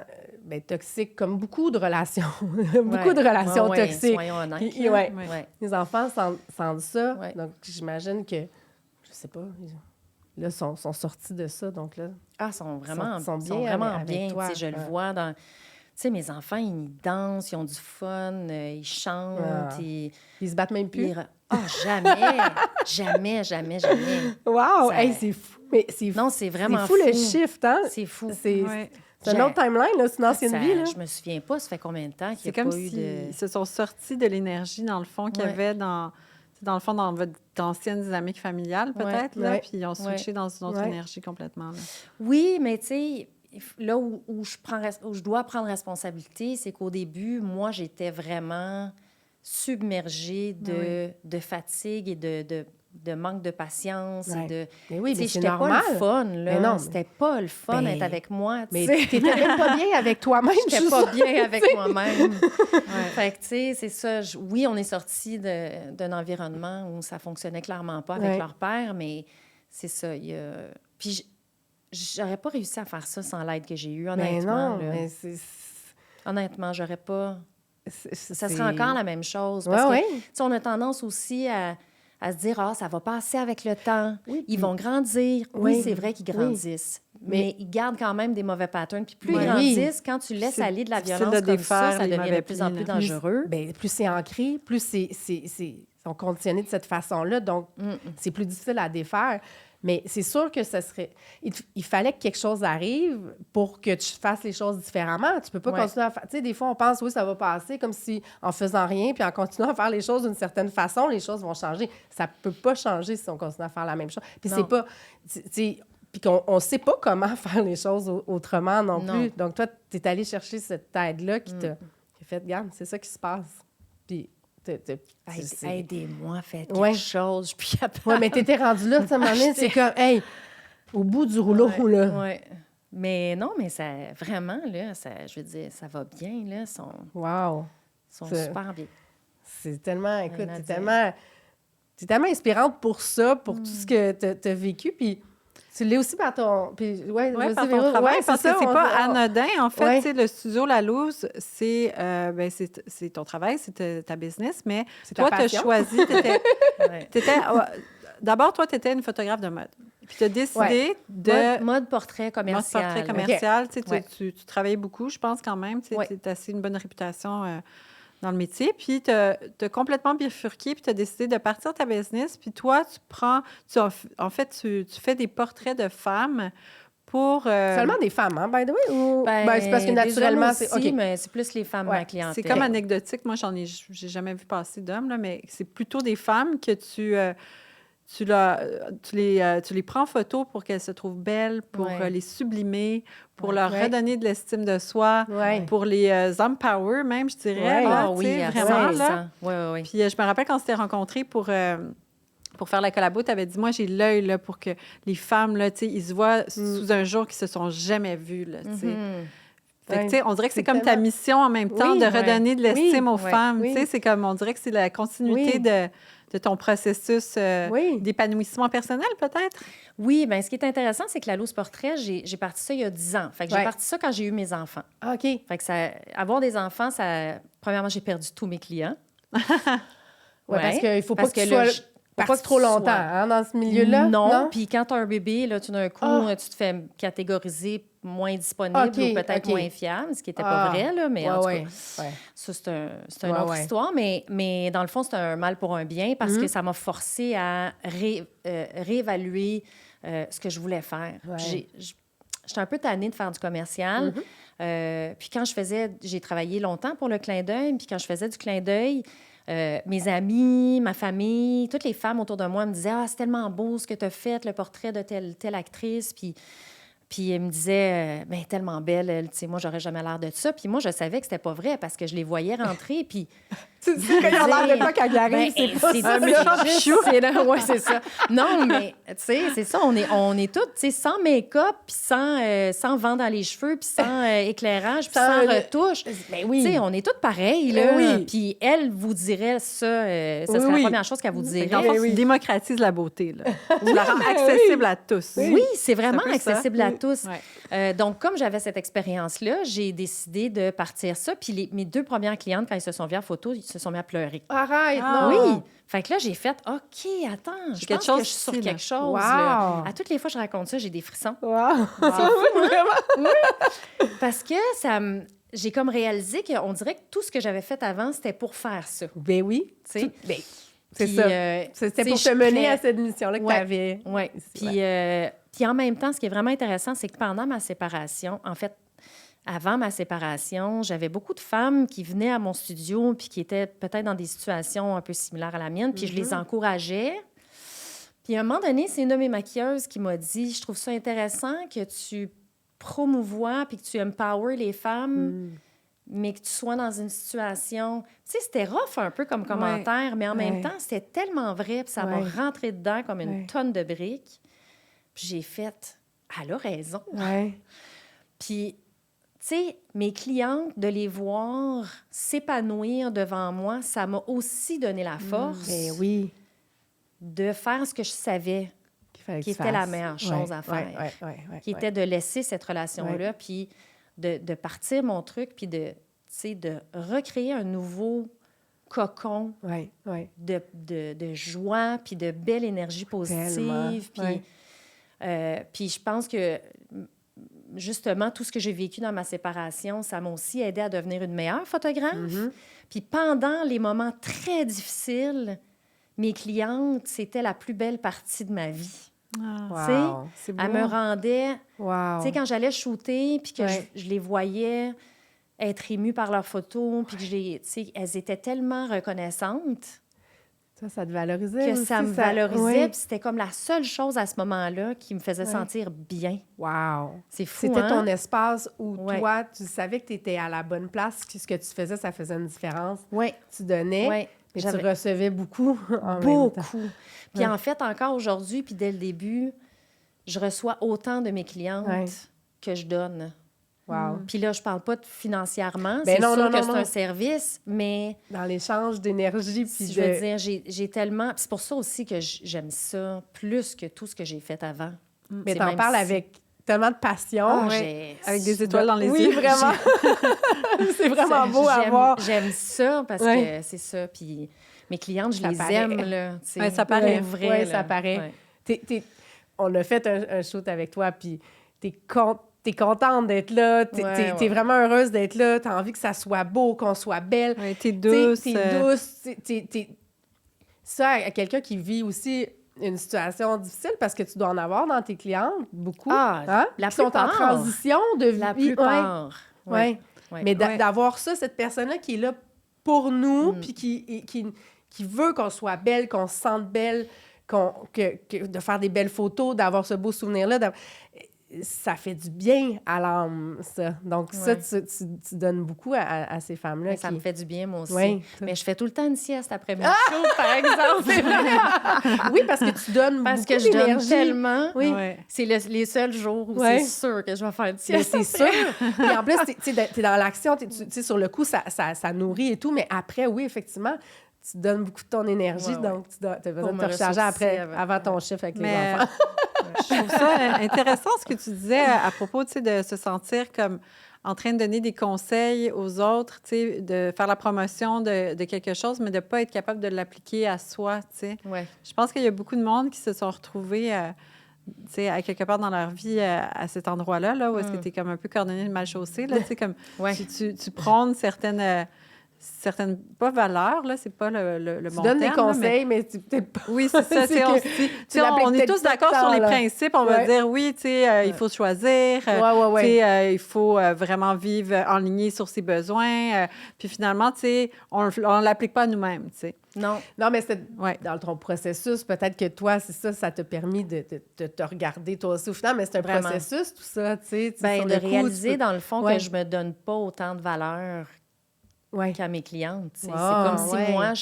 toxique, comme beaucoup de relations, beaucoup de relations Ouais, toxiques. soyons honnêtes. Et- là. ouais. Ouais. Les enfants sentent ça. Ouais. Donc, j'imagine que, je sais pas, là, sont sortis de ça. Donc, là, Ah, ils sont vraiment, sont ils sont bien vraiment avec bien. toi. Tu sais, je le Ouais. vois dans... Tu sais, mes enfants, ils dansent, ils ont du fun, ils chantent, Ah. ils... ils se battent même plus. Ah, jamais! Jamais, jamais, jamais. Wow! Ça- Hey, c'est fou! Mais c'est fou. Non, c'est vraiment C'est fou, le shift, hein? C'est fou. C'est Ouais. une autre timeline, là. C'est une ancienne Ça- vie, là. Je me souviens pas, ça fait combien de temps qu'il C'est n'y a comme pas eu de... s'ils se sont sortis de l'énergie, dans le fond, qu'il y Ouais. avait dans le fond, dans votre ancienne dynamique familiale, peut-être, là, Ouais. puis ils ont switché dans une autre Ouais. énergie complètement. Là. Oui, mais tu sais, là où je dois prendre responsabilité, c'est qu'au début, moi, j'étais vraiment submergée de fatigue et de manque de patience. Ouais. Et de, Mais oui, tu sais, mais c'est j'étais normal. pas le fun, là. Mais non, mais- C'était pas le fun Ben, d'être avec moi, tu Mais sais. t'étais même pas bien avec toi-même. je J'étais suis pas sûre. bien avec moi-même. Ouais. Fait que, tu sais, c'est ça. Oui, on est sorti d'un environnement où ça fonctionnait clairement pas avec Ouais. leur père, mais c'est ça. Puis j'aurais pas réussi à faire ça sans l'aide que j'ai eue, Mais honnêtement. non, là. mais c'est... Honnêtement, j'aurais pas... Ça c'est- serait encore la même chose. Ouais, Parce que, ouais. tu sais, on a tendance aussi à se dire, ah, ça va passer avec le temps. Oui, Ils puis- vont grandir. Oui, Oui. c'est vrai qu'ils Oui. grandissent. Mais ils gardent quand même des mauvais patterns. Puis plus Ouais. ils grandissent, quand tu laisses C'est aller de la difficile violence de comme défaire ça les devient de mauvais plus en plis, plus là. dangereux. Plus c'est ancré, plus ils sont conditionnés de cette façon-là. Donc, c'est plus difficile à défaire. Mais c'est sûr que ça serait... Il fallait que quelque chose arrive pour que tu fasses les choses différemment. Tu peux pas Ouais. continuer à faire... Tu sais, des fois, on pense, oui, ça va passer, comme si en faisant rien, puis en continuant à faire les choses d'une certaine façon, les choses vont changer. Ça peut pas changer si on continue à faire la même chose. Puis Non. c'est pas... tu sais, puis qu'on sait pas comment faire les choses autrement non Non. plus. Donc, toi, tu es allé chercher cette aide-là qui t'a fait, regarde, c'est ça qui se passe. Puis... Aidez-moi, faites quelque Ouais. chose, je suis capable. Oui, mais t'étais rendu là, tu sais, à un moment donné, c'est comme, hey, au bout du rouleau, là. Ouais. Mais non, mais ça, vraiment, là, ça, je veux dire, ça va bien, là, sont Wow! C'est- super bien. C'est tellement, écoute, Rien à t'es tellement inspirante pour ça, pour tout ce que t'as vécu, puis tu l'es aussi par ton... Puis, Oui, vas-y, par ton Véro. travail, Ouais, parce que ça, c'est on- pas on- anodin. En fait, Ouais. tu sais, le studio La Louse, c'est ton travail, c'est ta business, mais C'est toi, ta tu as passion. choisi, Ouais. t'étais d'abord, toi, tu étais une photographe de mode. Puis tu as décidé de... Mode portrait commercial. Mode portrait commercial. Tu sais, Ouais. tu travaillais beaucoup, je pense, quand même. Tu sais, Ouais. tu as assez une bonne réputation dans le métier. Puis tu as complètement bifurqué, puis tu as décidé de partir ta business. Puis toi, en fait, tu fais des portraits de femmes pour... Seulement des femmes, hein, by the way? Ou... Ben, c'est parce que des naturellement, hommes c'est... aussi, OK. mais c'est plus les femmes, Ouais, ma clientèle. C'est comme anecdotique. Moi, j'ai jamais vu passer d'hommes, là, mais c'est plutôt des femmes que tu les prends en photo pour qu'elles se trouvent belles, pour Ouais. les sublimer, pour Ouais. leur Ouais. redonner de l'estime de soi, Ouais. pour les empower même, je dirais. Ouais. Là, Ah tu sais, oui, à vraiment. 100%. Là. Oui. Puis je me rappelle quand on s'était rencontrés pour faire la collabo, tu avais dit, moi, j'ai l'œil là, pour que les femmes, là, tu sais, ils se voient sous un jour qu'ils se sont jamais vus. Là, tu sais. Fait que, tu sais, on dirait que c'est comme ta tellement- mission en même temps Oui, de ouais. redonner de l'estime aux ouais, femmes. oui. Tu sais, c'est comme, on dirait que c'est la continuité Oui. de ton processus Oui. d'épanouissement personnel, peut-être? Oui, bien, ce qui est intéressant, c'est que la loose portrait, j'ai parti ça il y a 10 ans. Fait que j'ai Ouais. parti ça quand j'ai eu mes enfants. Ah, OK. Fait que avoir des enfants, premièrement, j'ai perdu tous mes clients. Ouais, parce qu'il ne faut pas Parce que tu que là, sois je- parti pas que trop tu longtemps sois- hein, dans ce milieu-là. Non, puis quand tu as un bébé, là, tout d'un coup, Ah. tu te fais catégoriser moins disponible OK, ou peut-être OK. moins fiable, ce qui n'était Ah. pas vrai, là, mais en tout cas, ça, c'est une Ouais, autre ouais. histoire. Mais dans le fond, c'est un mal pour un bien parce que ça m'a forcé à réévaluer ce que je voulais faire. Ouais. J'étais un peu tannée de faire du commercial. Puis quand j'ai travaillé longtemps pour le clin d'œil, puis quand je faisais du clin d'œil, mes amis, ma famille, toutes les femmes autour de moi me disaient « Ah, c'est tellement beau ce que tu as fait, le portrait de telle actrice. » Puis elle me disait, ben tellement belle, elle, tu sais, moi, j'aurais jamais l'air de ça. Puis moi, je savais que c'était pas vrai parce que je les voyais rentrer. Puis. Tu sais, quand il a l'air de quoi quand il arrive, c'est pas ça. Oui, c'est ça. Non, mais, tu sais, c'est ça. On est toutes, tu sais, sans make-up, puis sans vent dans les cheveux, puis sans éclairage, puis sans retouche. Ben oui. Tu sais, on est toutes pareilles, là. Oui. Puis elle vous dirait ça, ça serait la première chose qu'elle vous dirait. En fait, tu démocratises la beauté. Là. Tu la rends accessible à tous. Oui, c'est vraiment C'est un peu ça. accessible à tous. Ouais. Donc, comme j'avais cette expérience-là, j'ai décidé de partir ça. Puis mes 2 premières clientes, quand elles se sont vues en photo, ils se sont mis à pleurer. Arrête, Ah. non. Oui. Fait que là, j'ai fait « OK, attends, je quelque pense chose que je suis sur ici, là. quelque chose. Wow. Là. » À toutes les fois que je raconte ça, j'ai des frissons. Wow. Vraiment? Parce que j'ai comme réalisé qu'on dirait que tout ce que j'avais fait avant, c'était pour faire ça. Ben oui. Tu sais? Ben, c'est Puis, ça. tu C'était sais, pour je te mener pré- à cette mission-là que Ouais. tu avais. Oui. Puis en même temps, ce qui est vraiment intéressant, c'est que pendant ma séparation, en fait, avant ma séparation, j'avais beaucoup de femmes qui venaient à mon studio puis qui étaient peut-être dans des situations un peu similaires à la mienne, puis je les encourageais. Puis à un moment donné, c'est une de mes maquilleuses qui m'a dit « Je trouve ça intéressant que tu promouvois puis que tu empowers les femmes, mais que tu sois dans une situation... » Tu sais, c'était rough un peu comme commentaire, mais en même temps, c'était tellement vrai, puis ça m'a rentré dedans comme une tonne de briques. Puis j'ai fait « Elle a raison. » Ouais. Puis, tu sais, mes clientes, de les voir s'épanouir devant moi, ça m'a aussi donné la force Ben oui. de faire ce que je savais, qui était la meilleure chose à faire, qui était de laisser cette relation-là, puis de partir mon truc, puis de recréer un nouveau cocon de joie, puis de belle énergie positive. Puis je pense que, justement, tout ce que j'ai vécu dans ma séparation, ça m'a aussi aidé à devenir une meilleure photographe. Puis pendant les moments très difficiles, mes clientes, c'était la plus belle partie de ma vie. Wow. C'est beau. Elle me rendait... Wow. Tu sais, quand j'allais shooter, puis que je les voyais être émues par leurs photos, puis que tu sais, elles étaient tellement reconnaissantes Ça te valorisait que aussi, ça me valorisait, Oui. puis c'était comme la seule chose à ce moment-là qui me faisait sentir bien. Wow. C'est fou, C'était hein? ton espace où Ouais. toi, tu savais que tu étais à la bonne place, que ce que tu faisais, ça faisait une différence. Oui, Tu donnais, oui. mais tu recevais beaucoup en même temps. Beaucoup. Puis en fait, encore aujourd'hui, puis dès le début, je reçois autant de mes clientes que je donne. Wow. Puis là, je parle pas de financièrement. Ben C'est non, sûr non, que non, c'est non. un service, mais Dans l'échange d'énergie, puis je veux dire, j'ai tellement... Puis c'est pour ça aussi que j'aime ça plus que tout ce que j'ai fait avant. Mais C'est t'en même parles si- avec tellement de passion. Ah, Avec des étoiles dans les Oui, yeux. vraiment. C'est vraiment beau à voir. J'aime ça parce Ouais. que c'est ça. Puis Mes clientes, je Ça les paraît. aime, là. tu sais. Ouais, ça paraît. Pour vrai, Ouais, là. ça paraît. Ouais. On a fait un shoot avec toi, puis t'es contente d'être là, Ouais, t'es vraiment heureuse d'être là, t'as envie que ça soit beau, qu'on soit belle. Ouais, t'es T'sais, douce. T'es douce. Ça, à quelqu'un qui vit aussi une situation difficile, parce que tu dois en avoir dans tes clientes, beaucoup, Ah, la qui sont en plupart. transition de vie. La Ouais, plupart. ouais. Ouais. Mais Ouais. d'avoir ça, cette personne-là qui est là pour nous, Mm. puis qui veut qu'on soit belle, qu'on se sente belle, de faire des belles photos, d'avoir ce beau souvenir-là, ça fait du bien à l'âme, ça. Donc, ça, Ouais. tu donnes beaucoup à ces femmes-là. Mais ça me fait du bien, moi aussi. Ouais. Mais je fais tout le temps une sieste après mes shows, par exemple. Oui, parce que tu donnes Parce beaucoup que je donne d'énergie. tellement. Oui. Ouais. C'est les seuls jours où Ouais. c'est sûr que je vais faire une Mais sieste. c'est sûr. Et en plus, t'es dans l'action, tu sais, sur le coup, ça nourrit et tout, mais après, oui, effectivement, tu donnes beaucoup de ton énergie, Ouais, ouais. donc tu as besoin Pour de me te recharger ressourcer avant ton chiffre avec les Mais enfants. je trouve ça intéressant ce que tu disais à propos, tu sais, de se sentir comme en train de donner des conseils aux autres, tu sais, de faire la promotion de quelque chose, mais de ne pas être capable de l'appliquer à soi, tu sais. Ouais. Je pense qu'il y a beaucoup de monde qui se sont retrouvés, tu sais, à quelque part dans leur vie à cet endroit-là, là, où est-ce que tu es comme un peu cordonné de mal chaussé, là, tu sais, comme Ouais. tu prônes certaines pas valeurs, là, c'est pas le Tu bon donnes des terme, là, mais conseils, mais tu peut-être pas. oui, c'est ça. C'est On, que se dit, tu l'appliques on est peut-être tous pas d'accord tant, sur les là. principes. On va Ouais. dire, oui, tu sais, il faut choisir. Ouais. Il faut vraiment vivre en ligne sur ses besoins. Puis finalement, tu sais, on ne l'applique pas à nous-mêmes, tu sais. Non. Non, mais c'est Ouais. dans ton processus, peut-être que toi, c'est ça t'a permis de te regarder toi aussi au final, mais c'est un Vraiment. processus, tout ça, tu sais. Ben, sur de le coup, réaliser, tu peux- dans le fond, Ouais. que je me donne pas autant de valeur Ouais. qu'à mes clientes. Tu sais. Ah, c'est comme si ouais. moi,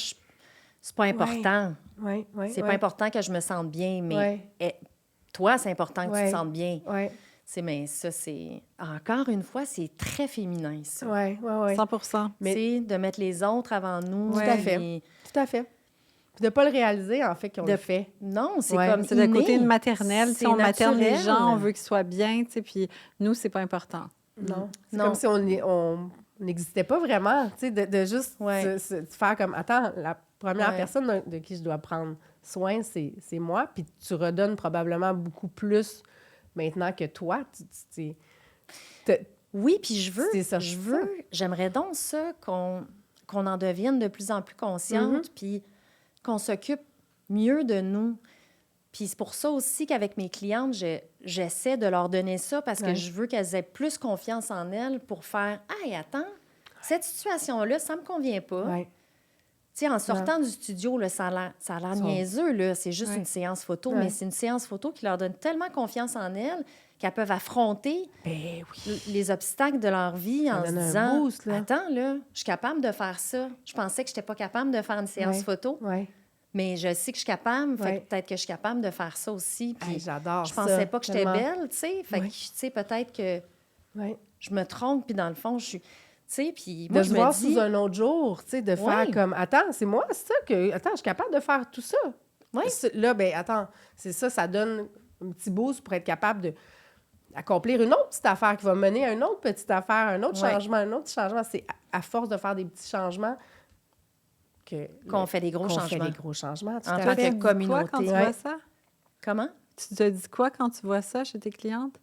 c'est pas important. Ouais, ouais, C'est ouais. pas important que je me sente bien, mais Ouais. toi, c'est important que tu Ouais. te sentes bien. Ouais, Mais ça, c'est... Encore une fois, c'est très féminin, ça. ouais, ouais. 100 Mais- Tu sais, de mettre les autres avant nous. Tout à fait. puis- Tout à fait. Puis de pas le réaliser, en fait, qu'on le fait. Non, c'est Ouais. comme C'est le côté inné. maternel. Tu sais, C'est on materne les naturel. gens, on veut qu'ils soient bien, tu sais, puis nous, c'est pas important. Non. C'est Non. comme si on n'existait pas vraiment, tu sais, de juste Ouais. se faire comme, attends, la première Ouais. personne de qui je dois prendre soin, c'est moi, puis tu redonnes probablement beaucoup plus maintenant que toi. Oui, puis je veux, C'est ça, c'est ça. j'aimerais donc ça qu'on en devienne de plus en plus consciente, puis qu'on s'occupe mieux de nous. Puis c'est pour ça aussi qu'avec mes clientes, j'essaie de leur donner ça parce que Ouais. je veux qu'elles aient plus confiance en elles pour faire « Hey, attends, cette situation-là, ça me convient pas. Ouais. Tu sais, en sortant du studio, là, ça a l'air Sont- niaiseux, là. C'est juste Ouais. une séance photo, Ouais. mais c'est une séance photo qui leur donne tellement confiance en elles qu'elles peuvent affronter Ben oui. les obstacles de leur vie Ça en se donne un disant boost, là. Attends, là, je suis capable de faire ça. Je pensais que je n'étais pas capable de faire une séance Ouais. photo, Ouais. mais je sais que je suis capable. Fait Ouais. que peut-être que je suis capable de faire ça aussi. Puis Hey, j'adore je ça. pensais pas que j'étais tellement. belle, tu sais. Fait que, Ouais. tu sais, peut-être que Ouais. je me trompe, puis dans le fond, je suis. Tu sais, puis De moi, se je voir me dis. sous un autre jour, tu sais, de faire Ouais. comme, attends, c'est moi, c'est ça que, attends, je suis capable de faire tout ça. Ouais. Là, ben attends, c'est ça, ça donne un petit boost pour être capable de accomplir une autre petite affaire qui va mener à une autre petite affaire, un autre Ouais. changement, un autre changement. C'est à force de faire des petits changements Qu'on fait des gros qu'on changements. fait des gros changements. Tout En à tant fait. que Tu te dis quoi communauté. quand tu Ouais. vois ça? Comment? Tu te dis quoi quand tu vois ça chez tes clientes?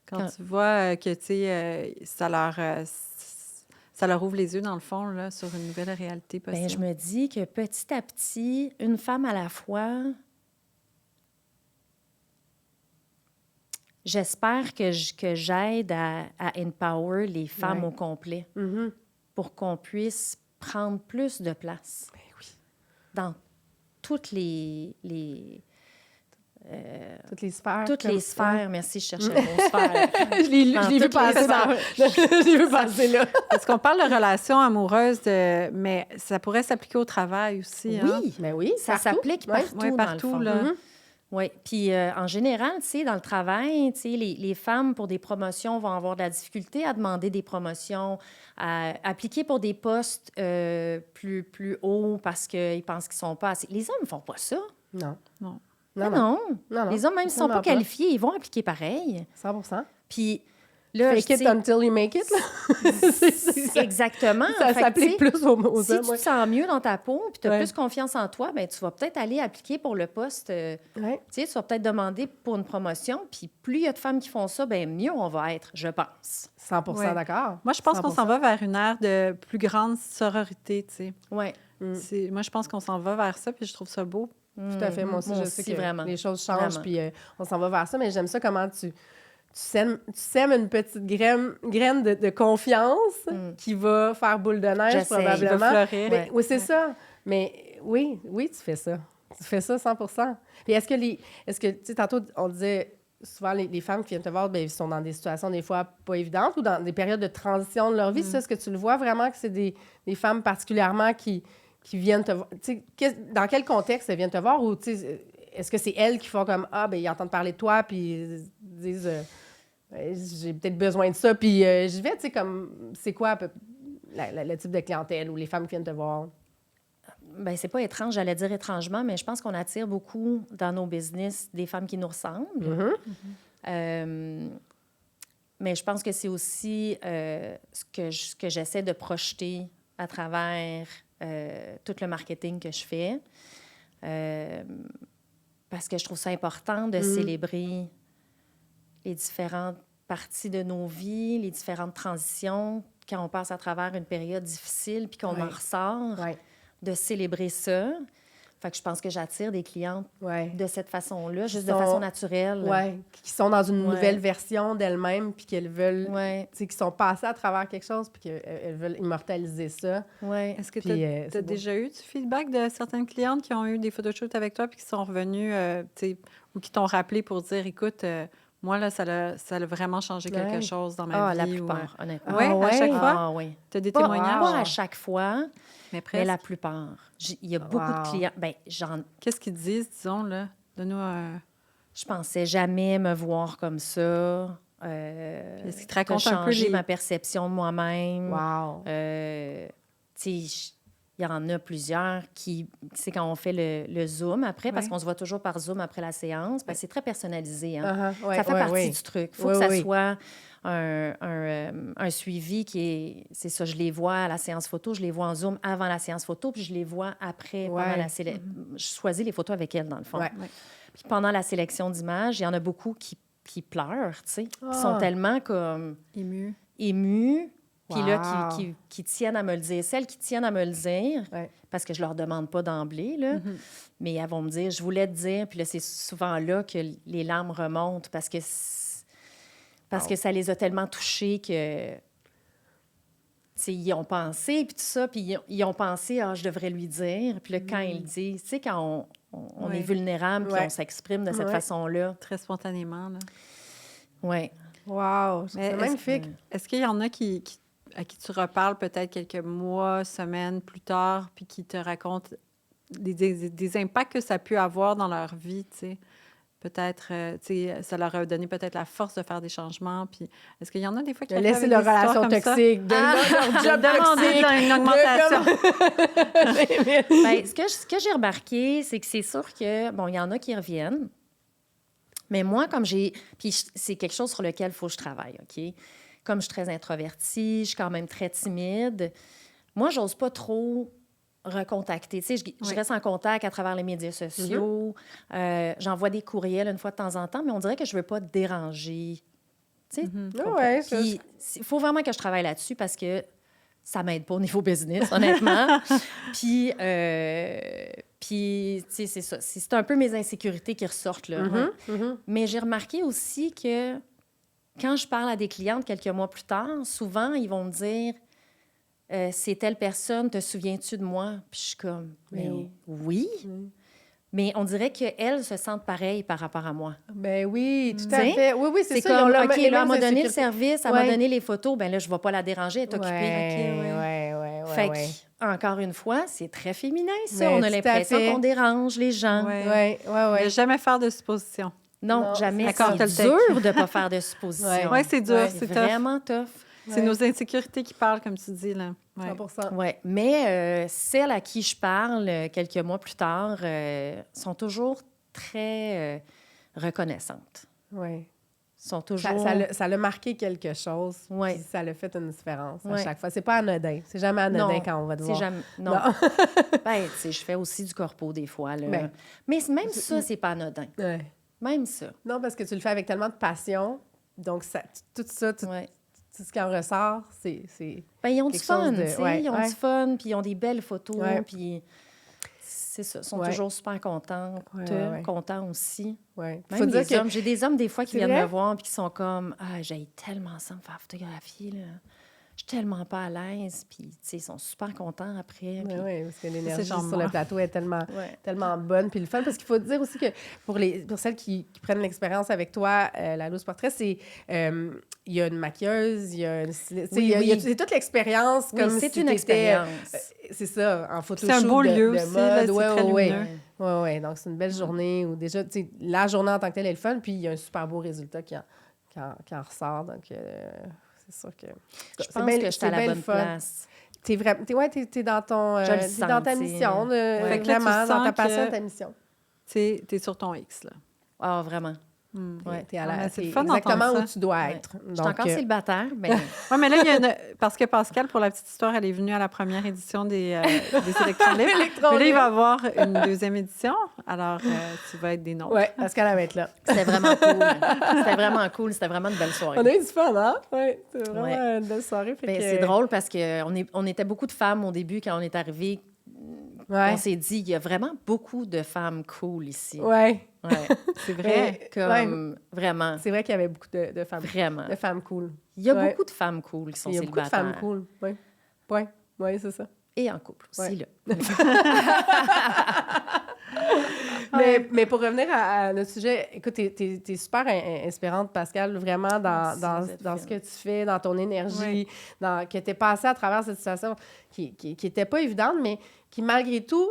Quand Quand- tu vois que, tu sais, ça leur ouvre les yeux, dans le fond, là, sur une nouvelle réalité possible. Bien, je me dis que petit à petit, une femme à la fois, j'espère que j'aide à empower les femmes Ouais. au complet Mhm. pour qu'on puisse prendre plus de place Ben oui. dans toutes Toutes les sphères. toutes comme- les sphères. Merci, je cherchais le mot sphère. Je l'ai Dans je l'ai vu toutes les passer dans... je l'ai vu passer là. Parce qu'on parle de relations amoureuses, mais ça pourrait s'appliquer au travail aussi. Hein? Oui, Ben oui, ça partout. s'applique Ouais. partout, Ouais, dans partout, le fond. là. Mhm. Oui, puis en général, tu sais, dans le travail, tu sais, les femmes, pour des promotions, vont avoir de la difficulté à demander des promotions, à appliquer pour des postes plus hauts parce qu'ils pensent qu'ils sont pas assez... Les hommes ne font pas ça. Non. Non. Non. Non. Les hommes, même s'ils ne sont pas Absolument qualifiés, ils vont appliquer pareil. 100%. Puis Là, Fake it until you make it, là. Exactement. Ça Fait que, s'applique tu sais, plus aux si hommes. tu te sens mieux dans ta peau puis tu as Ouais. plus confiance en toi, ben tu vas peut-être aller appliquer pour le poste. Ouais. Tu sais, tu vas peut-être demander pour une promotion. Puis plus il y a de femmes qui font ça, ben mieux on va être, je pense. 100 Ouais. d'accord. Moi, je pense qu'on 100%. s'en va vers une ère de plus grande sororité, tu sais. Oui. Moi, je pense qu'on s'en va vers ça, puis je trouve ça beau. Tout à fait. Moi aussi, je sais que vraiment. les choses changent, Vraiment. puis on s'en va vers ça. Mais j'aime ça comment tu sèmes une petite graine de confiance qui va faire boule de neige, J'essaie. probablement. Qui va fleurir. Mais, oui, c'est ça. Mais oui, tu fais ça. Tu fais ça 100 Puis est-ce que tu sais, tantôt, on disait souvent, les femmes qui viennent te voir, bien, sont dans des situations des fois pas évidentes ou dans des périodes de transition de leur vie. Ça, est-ce que tu le vois vraiment que c'est des femmes particulièrement qui viennent te voir? Tu sais, dans quel contexte elles viennent te voir? Ou tu sais, est-ce que c'est elles qui font comme, ah, bien, ils entendent parler de toi, puis ils disent, j'ai peut-être besoin de ça, puis j'y vais, tu sais, comme, c'est quoi le type de clientèle ou les femmes qui viennent te voir? Ben c'est pas étrange, j'allais dire étrangement, mais je pense qu'on attire beaucoup dans nos business des femmes qui nous ressemblent. Mais je pense que c'est aussi ce que j'essaie de projeter à travers tout le marketing que je fais. Parce que je trouve ça important de célébrer les différentes parties de nos vies, les différentes transitions, quand on passe à travers une période difficile puis qu'on en ressort, de célébrer ça. Fait que je pense que j'attire des clientes de cette façon-là, juste de façon naturelle. Oui, qui sont dans une nouvelle version d'elles-mêmes, puis qu'elles veulent, tu sais, qui sont passées à travers quelque chose, puis qu'elles veulent immortaliser ça. Est-ce que tu as déjà eu du feedback de certaines clientes qui ont eu des photoshoots avec toi, puis qui sont revenues, tu sais, ou qui t'ont rappelé pour dire, écoute, moi, là, ça a vraiment changé quelque chose dans ma vie? La plupart, honnêtement. Oui, à chaque fois? Ah, oui. Tu as des témoignages? Pas à chaque fois, mais mais la plupart. Il y a beaucoup de clients. Ben, Qu'est-ce qu'ils disent, disons, là? Donne-nous un... Je pensais jamais me voir comme ça. Est-ce qu'ils te racontent un peu changer ma perception de moi-même. Wow! Tu sais, il y en a plusieurs qui, c'est quand on fait le Zoom après, parce qu'on se voit toujours par Zoom après la séance, parce que c'est très personnalisé. Hein? Ça fait partie du truc. Il faut que ça soit un suivi qui est... C'est ça, je les vois à la séance photo, je les vois en Zoom avant la séance photo, puis je les vois après, pendant la sélection. Je choisis les photos avec elles, dans le fond. Puis pendant la sélection d'images, il y en a beaucoup qui pleurent, tu sais, qui sont tellement comme... émus. Puis là, qui tiennent à me le dire. Celles qui tiennent à me le dire, parce que je leur demande pas d'emblée, là, mais elles vont me dire, je voulais te dire. Puis là, c'est souvent là que les larmes remontent parce que ça les a tellement touchées que... Ils ont pensé, puis tout ça, puis ils ont pensé, je devrais lui dire. Puis là, quand ils le disent, tu sais, quand on est vulnérable, puis on s'exprime de cette façon-là. Très spontanément, là. Oui. Wow! C'est magnifique. Est-ce qu'il y en a à qui tu reparles peut-être quelques mois, semaines plus tard, puis qui te racontent des impacts que ça a pu avoir dans leur vie, tu sais? Peut-être, tu sais, ça leur a donné peut-être la force de faire des changements. Puis, est-ce qu'il y en a des fois qui de laisser leur relation toxique, leur job demander une augmentation. Ben, ce que j'ai remarqué, c'est que c'est sûr que, bon, il y en a qui reviennent. Mais moi, puis c'est quelque chose sur lequel il faut que je travaille, OK? Comme je suis très introvertie, je suis quand même très timide. Moi, j'ose pas trop recontacter. Tu sais, je reste en contact à travers les médias sociaux. J'envoie des courriels une fois de temps en temps, mais on dirait que je veux pas te déranger. Tu sais? Puis il faut vraiment que je travaille là-dessus parce que ça m'aide pas au niveau business, honnêtement. Puis, tu sais, c'est ça. C'est un peu mes insécurités qui ressortent, là. Mais j'ai remarqué aussi que quand je parle à des clientes quelques mois plus tard, souvent, ils vont me dire c'est telle personne, te souviens-tu de moi? Puis je suis comme, mais oui. Mais on dirait qu'elles se sentent pareilles par rapport à moi. Ben oui, tout à fait. Oui, c'est ça. Comme, OK, là, elle m'a donné le service, elle m'a donné les photos, ben là, je ne vais pas la déranger, elle est occupée. Fait que, encore une fois, c'est très féminin, ça. On a l'impression qu'on dérange les gens. Ne jamais faire de suppositions. Non, jamais. C'est dur de ne pas faire de suppositions. Oui, c'est dur, c'est vraiment tough. C'est nos insécurités qui parlent, comme tu dis, là. 100%. Oui, mais celles à qui je parle quelques mois plus tard sont toujours très reconnaissantes. Oui. sont toujours... Ça l'a marqué quelque chose, Ouais. puis ça l'a fait une différence à Ouais. chaque fois. C'est pas anodin. C'est jamais anodin Non, quand on va te c'est voir. jamais... Non. Ben, tu sais, je fais aussi du corpo des fois, là. Ben. Mais même ça, c'est pas anodin. Ouais. Même ça. Non, parce que tu le fais avec tellement de passion. Donc, tout ça, tout Ouais. ce qui en ressort, c'est... Ben, ils ont du quelque chose fun, de- tu sais. ouais, Ils ont ouais. du fun, puis ils ont des belles photos, Ouais. puis c'est ça. Ils sont Ouais. toujours super contents, Ouais. contents aussi. Ouais. Même Faut dire les que... hommes. J'ai des hommes, des fois, qui C'est viennent vrai? me voir puis qui sont comme « Ah, j'aille tellement ça me faire photographier, là. Je suis tellement pas à l'aise. » Puis, tu sais, ils sont super contents après. Puis... Oui, parce que l'énergie genre sur moi. le plateau est Ouais. tellement bonne. Puis le fun, parce qu'il faut dire aussi que pour celles qui prennent l'expérience avec toi, la loose portrait, c'est... Il y a une maquilleuse, il y a une styliste, Oui, oui. c'est toute l'expérience Oui, comme c'est si une t'étais, expérience. c'est ça, en photoshoot C'est un beau lieu de aussi, là, mode. c'est très lumineux. Oui. Donc, c'est une belle journée où déjà, tu sais, la journée en tant que telle est le fun, puis il y a un super beau résultat qui en ressort. Donc, c'est sûr que... Je pense que je suis à la bonne place. T'es dans ton... Je le t'es sens, dans ta tu sais. mission, Fait que là, tu vraiment, dans ta sens passion, que- ta mission. T'es sur ton X, là. Ah, vraiment. Ouais, t'es Ah, mais c'est t'es le fun d'entendre exactement ça. où tu dois Ouais. être. Je suis Donc, encore célibataire, mais Oui, mais là, il y a parce que Pascal, pour la petite histoire, elle est venue à la première édition des électrons libres. Mais là, il va y avoir une deuxième édition. Alors, tu vas être des nôtres. Oui, parce qu'elle va être là. c'était vraiment cool. C'était vraiment cool. C'était vraiment une belle soirée. On a eu du fun, hein? Oui, c'est vraiment Ouais. une belle soirée. Fait Ben, que- c'est drôle parce qu'on était beaucoup de femmes au début quand on est arrivé. Ouais. On s'est dit, il y a vraiment beaucoup de femmes cool ici. Ouais. Ouais. C'est vrai. Comme vraiment, C'est vrai qu'il y avait beaucoup de vraiment. femmes cool. Il y a Ouais. beaucoup de femmes cool qui sont Il y a beaucoup de célibataires. femmes cool. Oui, ouais. Ouais, c'est ça. Et en couple aussi, Ouais. là. Mais pour revenir à notre sujet, écoute, t'es super inspirante, Pascal, vraiment Merci, dans vous êtes ce que fine. tu fais, dans ton énergie, Oui. que t'es passée à travers cette situation qui était pas évidente, mais qui, malgré tout,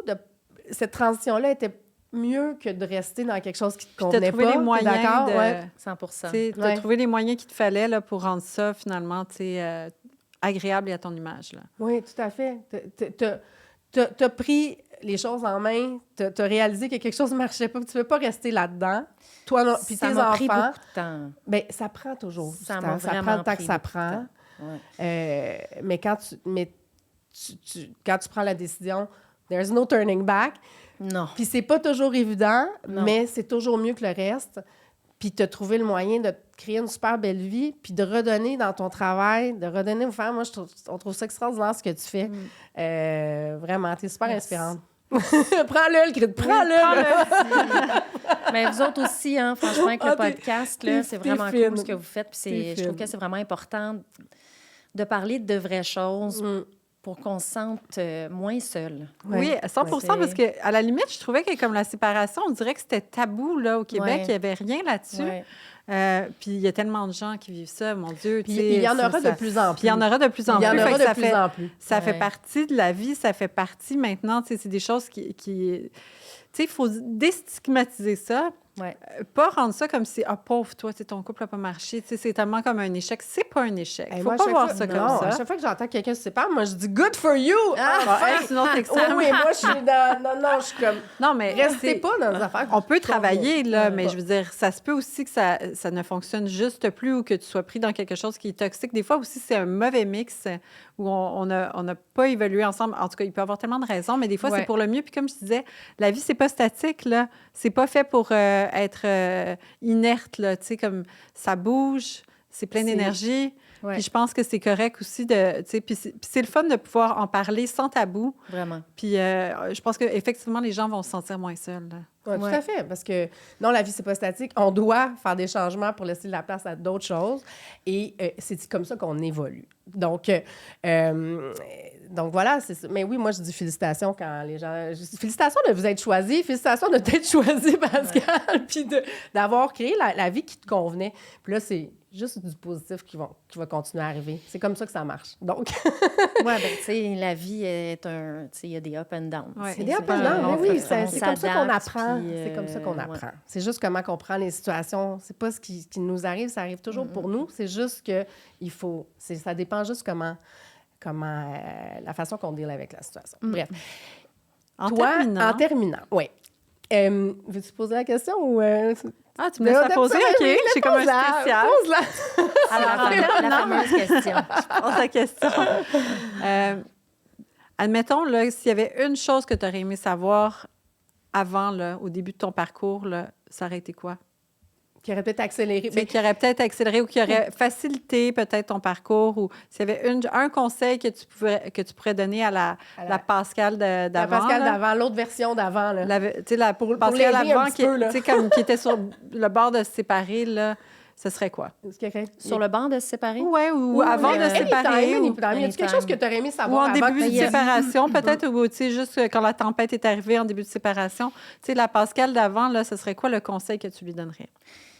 cette transition-là était mieux que de rester dans quelque chose qui te Tu as convenait trouvé pas. les T'es moyens d'accord? de... Ouais. 100 Tu as Ouais. trouvé les moyens qu'il te fallait là, pour rendre ça, finalement, tu sais, agréable et à ton image. Là. Oui, tout à fait. T'as pris les choses en main, t'as réalisé que quelque chose ne marchait pas, que tu ne veux pas rester là-dedans. Toi, non, puis Ça tes m'a pris enfants, beaucoup de temps. bien, ça prend toujours du Ça temps. m'a Ça prend vraiment le temps que pris ça beaucoup de prend. temps. Ouais. Mais quand tu prends la décision, there's no turning back. Non. Puis c'est pas toujours évident, Non. mais c'est toujours mieux que le reste. Puis tu as trouvé le moyen de te créer une super belle vie, puis de redonner dans ton travail, de redonner aux femmes. Moi, on trouve ça extraordinaire ce que tu fais. Vraiment, tu es super Merci. inspirante. Prends-le, le cri de prends-le! Mais vous autres aussi, hein, franchement, avec le Ah, podcast, t'es là, c'est vraiment fine. cool ce que vous faites. Puis T'es je trouve fine. que c'est vraiment important de parler de vraies choses pour qu'on se sente moins seul. Oui, à 100 Ouais. parce qu'à la limite, je trouvais que comme la séparation, on dirait que c'était tabou là, au Québec. Ouais. Il n'y avait rien là-dessus. Ouais. Puis il y a tellement de gens qui vivent ça, mon Dieu. Puis tu sais, il y en ça- aura ça- de plus en plus. Puis il y en aura de plus en Il y en plus. aura Fait que de ça plus fait, en plus. ça fait Ouais. partie de la vie, ça fait partie maintenant. Tu sais, c'est des choses qui... Tu sais, il faut déstigmatiser ça. Ouais. Pas rendre ça comme si, ah, pauvre toi, tu sais, ton couple n'a pas marché. Tu sais, c'est tellement comme un échec. C'est pas un échec. Il Hey, faut moi, pas à chaque voir fois- ça non, comme À ça. chaque fois que j'entends quelqu'un se sépare, moi, je dis « good for you ». C'est une autre extrême. Oui, moi, je suis dans... Non, je suis comme... Non, mais Restez c'est- pas dans les affaires. On peut travailler, là, Ouais. mais je veux dire, ça se peut aussi que ça ne fonctionne juste plus ou que tu sois pris dans quelque chose qui est toxique. Des fois aussi, c'est un mauvais mix où on n'a pas évolué ensemble. En tout cas, il peut y avoir tellement de raisons, mais des fois, Ouais. c'est pour le mieux. Puis comme je disais, la vie, c'est pas statique, là. C'est pas fait pour être inerte, là. Tu sais, comme ça bouge, c'est plein C'est- d'énergie. Ouais. Puis je pense que c'est correct aussi de... Tu sais, puis c'est le fun de pouvoir en parler sans tabou. Vraiment. Puis je pense qu'effectivement, les gens vont se sentir moins seuls, là. Ouais, Ouais. Tout à fait, parce que non, la vie, c'est pas statique. On doit faire des changements pour laisser de la place à d'autres choses. Et c'est comme ça qu'on évolue. Donc voilà, c'est ça. Mais oui, moi, je dis félicitations quand les gens... Félicitations de vous être choisi, félicitations de t'être choisi, Pascal, puis d'avoir créé la vie qui te convenait. Puis là, c'est juste du positif qui va continuer à arriver. C'est comme ça que ça marche. Donc... Ouais, ben, tu sais, la vie est un. Tu sais, il y a des up and down. Ouais. C'est des up pas and down, long, mais oui, fait qu'on c'est comme ça qu'on s'adapte, apprend. puis, C'est comme ça qu'on ouais. apprend. C'est juste comment on prend les situations. C'est pas ce qui nous arrive, ça arrive toujours pour nous. C'est juste que il faut... Ça dépend juste comment la façon qu'on deal avec la situation. Bref. En Toi, terminant, en terminant, oui. Veux-tu poser la question ou... Ah, tu me laisses la poser? OK, j'ai comme un spécial. Pose-la. Alors, La fameuse question. je pose la question. Admettons, là, s'il y avait une chose que tu aurais aimé savoir avant, là, au début de ton parcours, là, ça aurait été quoi? Qui aurait peut-être accéléré. Mais qui aurait peut-être accéléré ou qui aurait facilité peut-être ton parcours, ou s'il y avait un conseil que tu pourrais donner à la Pascal d'avant. La Pascal là. d'avant, l'autre version d'avant. Là. Tu sais, la Pour Pascal l'aider un d'avant petit peu, là. qui était sur le bord de se séparer, là, ce serait quoi? Sur le banc de se séparer? Ouais, ou avant de se séparer. Y a-tu quelque chose que tu aurais aimé Ou savoir en avant début de séparation, peut-être, ou tu sais, juste quand la tempête est arrivée en début de séparation. Tu sais, la Pascal d'avant, là, ce serait quoi le conseil que tu lui donnerais?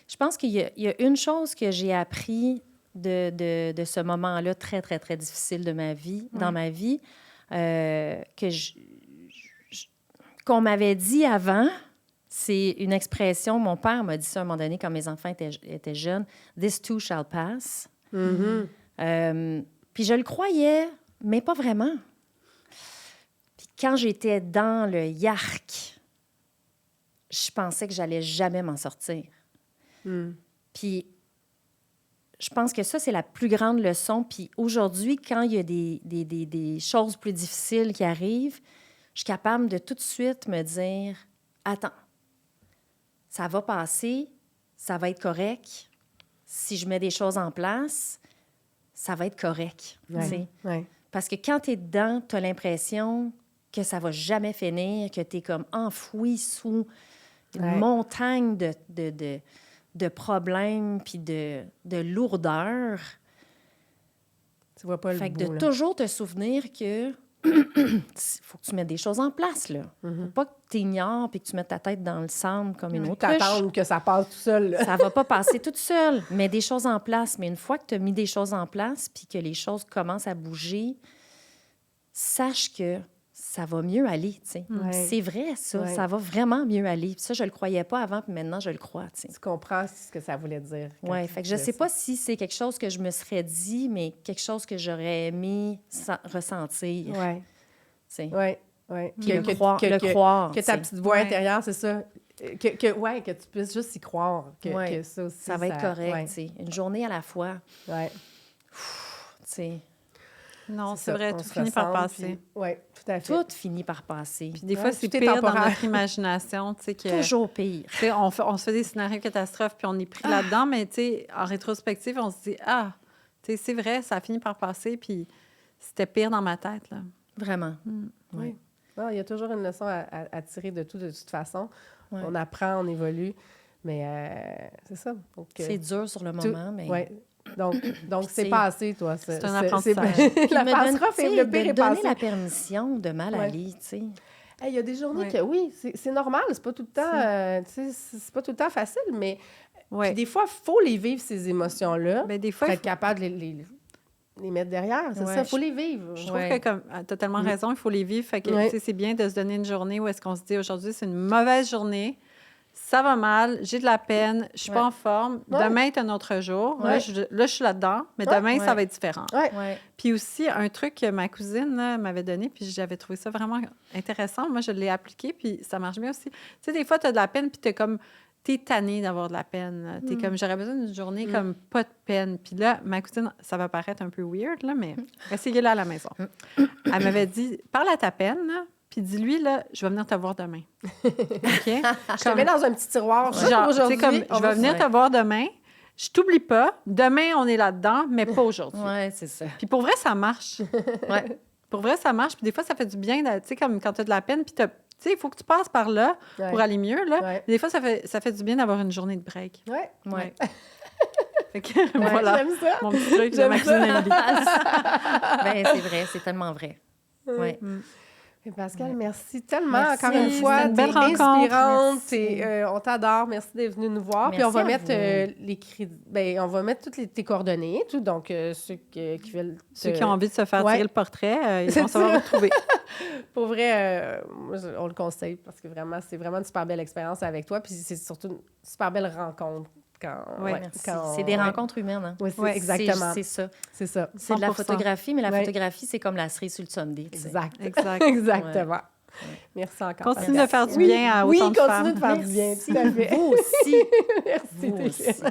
Je pense qu'il y a une chose que j'ai appris de ce moment-là très, très, très difficile de ma vie, dans ma vie, qu'on m'avait dit avant. C'est une expression, mon père m'a dit ça à un moment donné quand mes enfants étaient jeunes, « This too shall pass ». Puis je le croyais, mais pas vraiment. Puis quand j'étais dans le yark, je pensais que j'allais jamais m'en sortir. Puis je pense que ça, c'est la plus grande leçon. Puis aujourd'hui, quand il y a des choses plus difficiles qui arrivent, je suis capable de tout de suite me dire « Attends, ça va passer, ça va être correct. Si je mets des choses en place, ça va être correct. » Ouais. Parce que quand tu es dedans, tu as l'impression que ça va jamais finir, que tu es comme enfoui sous une montagne de problèmes puis de lourdeur. Tu vois pas le Fait que bout, de toujours te souvenir que faut que tu mettes des choses en place, là. Faut pas que tu ignores puis que tu mettes ta tête dans le sable comme une autruche. T'attendre que ça passe tout seul. Là. Ça va pas passer toute seule. Mets des choses en place. Mais une fois que tu as mis des choses en place puis que les choses commencent à bouger, sache que ça va mieux aller, tu sais. C'est vrai, ça. Ça va vraiment mieux aller. Puis ça, je le croyais pas avant, puis maintenant, je le crois, tu sais. Tu comprends ce que ça voulait dire. Oui, fait que je sais pas si c'est quelque chose que je me serais dit, mais quelque chose que j'aurais aimé ressentir. Oui. Oui. Puis le croire. Que ta petite voix intérieure, c'est ça. Que tu puisses juste y croire. Que ça aussi, ça va être correct, tu sais. Une journée à la fois. Oui. Tu sais. Non, c'est vrai, tout finit par passer. Oui, tout à fait. Tout finit par passer. Puis des fois, c'est pire dans notre imagination. Tu sais, toujours pire. Tu sais, on se fait des scénarios catastrophes, puis on est pris là-dedans, mais tu sais, en rétrospective, on se dit, tu sais, c'est vrai, ça a fini par passer, puis c'était pire dans ma tête, là. Vraiment. Oui. Non, il y a toujours une leçon à tirer de tout, de toute façon. Ouais. On apprend, on évolue, mais c'est ça. Donc, c'est dur sur le moment, mais... Oui. Donc c'est passé, toi. C'est un apprentissage. La catastrophe est le pire est passé. Donner la permission de mal aller, tu sais. Il y a des journées que, oui, c'est normal, c'est pas tout le temps, c'est pas tout le temps facile, mais puis des fois, il faut les vivre, ces émotions-là. Mais des fois, il faut être capable de les mettre derrière, c'est ça, il faut les vivre. Je trouve que tu as tellement raison, il faut les vivre. Fait que, tu sais, c'est bien de se donner une journée où est-ce qu'on se dit, aujourd'hui, c'est une mauvaise journée. Ça va mal, j'ai de la peine, je suis pas en forme. Demain est un autre jour. Là, je suis là-dedans, mais demain, ça va être différent. Puis aussi, un truc que ma cousine là, m'avait donné, puis j'avais trouvé ça vraiment intéressant. Moi, je l'ai appliqué, puis ça marche bien aussi. Tu sais, des fois, tu as de la peine, puis t'es tannée d'avoir de la peine. T'es comme, j'aurais besoin d'une journée comme pas de peine. Puis là, ma cousine, ça va paraître un peu weird, là, mais essayez-la à la maison. Elle m'avait dit, parle à ta peine, là, puis dis-lui, là, je vais venir te voir demain. OK? Je te mets dans un petit tiroir. Genre, aujourd'hui, comme, je vais venir te voir demain. Je t'oublie pas. Demain, on est là-dedans, mais pas aujourd'hui. Oui, c'est ça. Puis pour vrai, ça marche. Pour vrai, ça marche. Puis des fois, ça fait du bien, tu sais, comme quand tu as de la peine, puis tu sais, il faut que tu passes par là pour aller mieux, là. Des fois, ça fait du bien d'avoir une journée de break. Oui. Fait que, voilà, j'aime ça. mon petit truc de ma cousine Emily. Ben, c'est vrai, c'est tellement vrai. Oui. Et Pascal, merci tellement. Encore une C'était fois, une belle t'es rencontre. inspirante. On t'adore. Merci d'être venue nous voir. Merci Puis on va à mettre vous. les crédits. Ben, on va mettre toutes tes coordonnées, tout. Donc, ceux qui veulent. Ceux qui ont envie de se faire tirer le portrait, ils vont savoir où trouver. Pour vrai, on le conseille parce que vraiment, c'est vraiment une super belle expérience avec toi. Puis c'est surtout une super belle rencontre. Merci. C'est des rencontres humaines. Hein? Oui, exactement. C'est ça. C'est ça. C'est de la 100%. photographie, mais la photographie, c'est comme la cerise sur le Sunday. Exact. Exact. Exactement. Merci encore. Continue de faire du Oui, bien à oui, autant de continue femmes. de faire du bien, tout à fait. Vous aussi. Merci, Vous Téphine. aussi.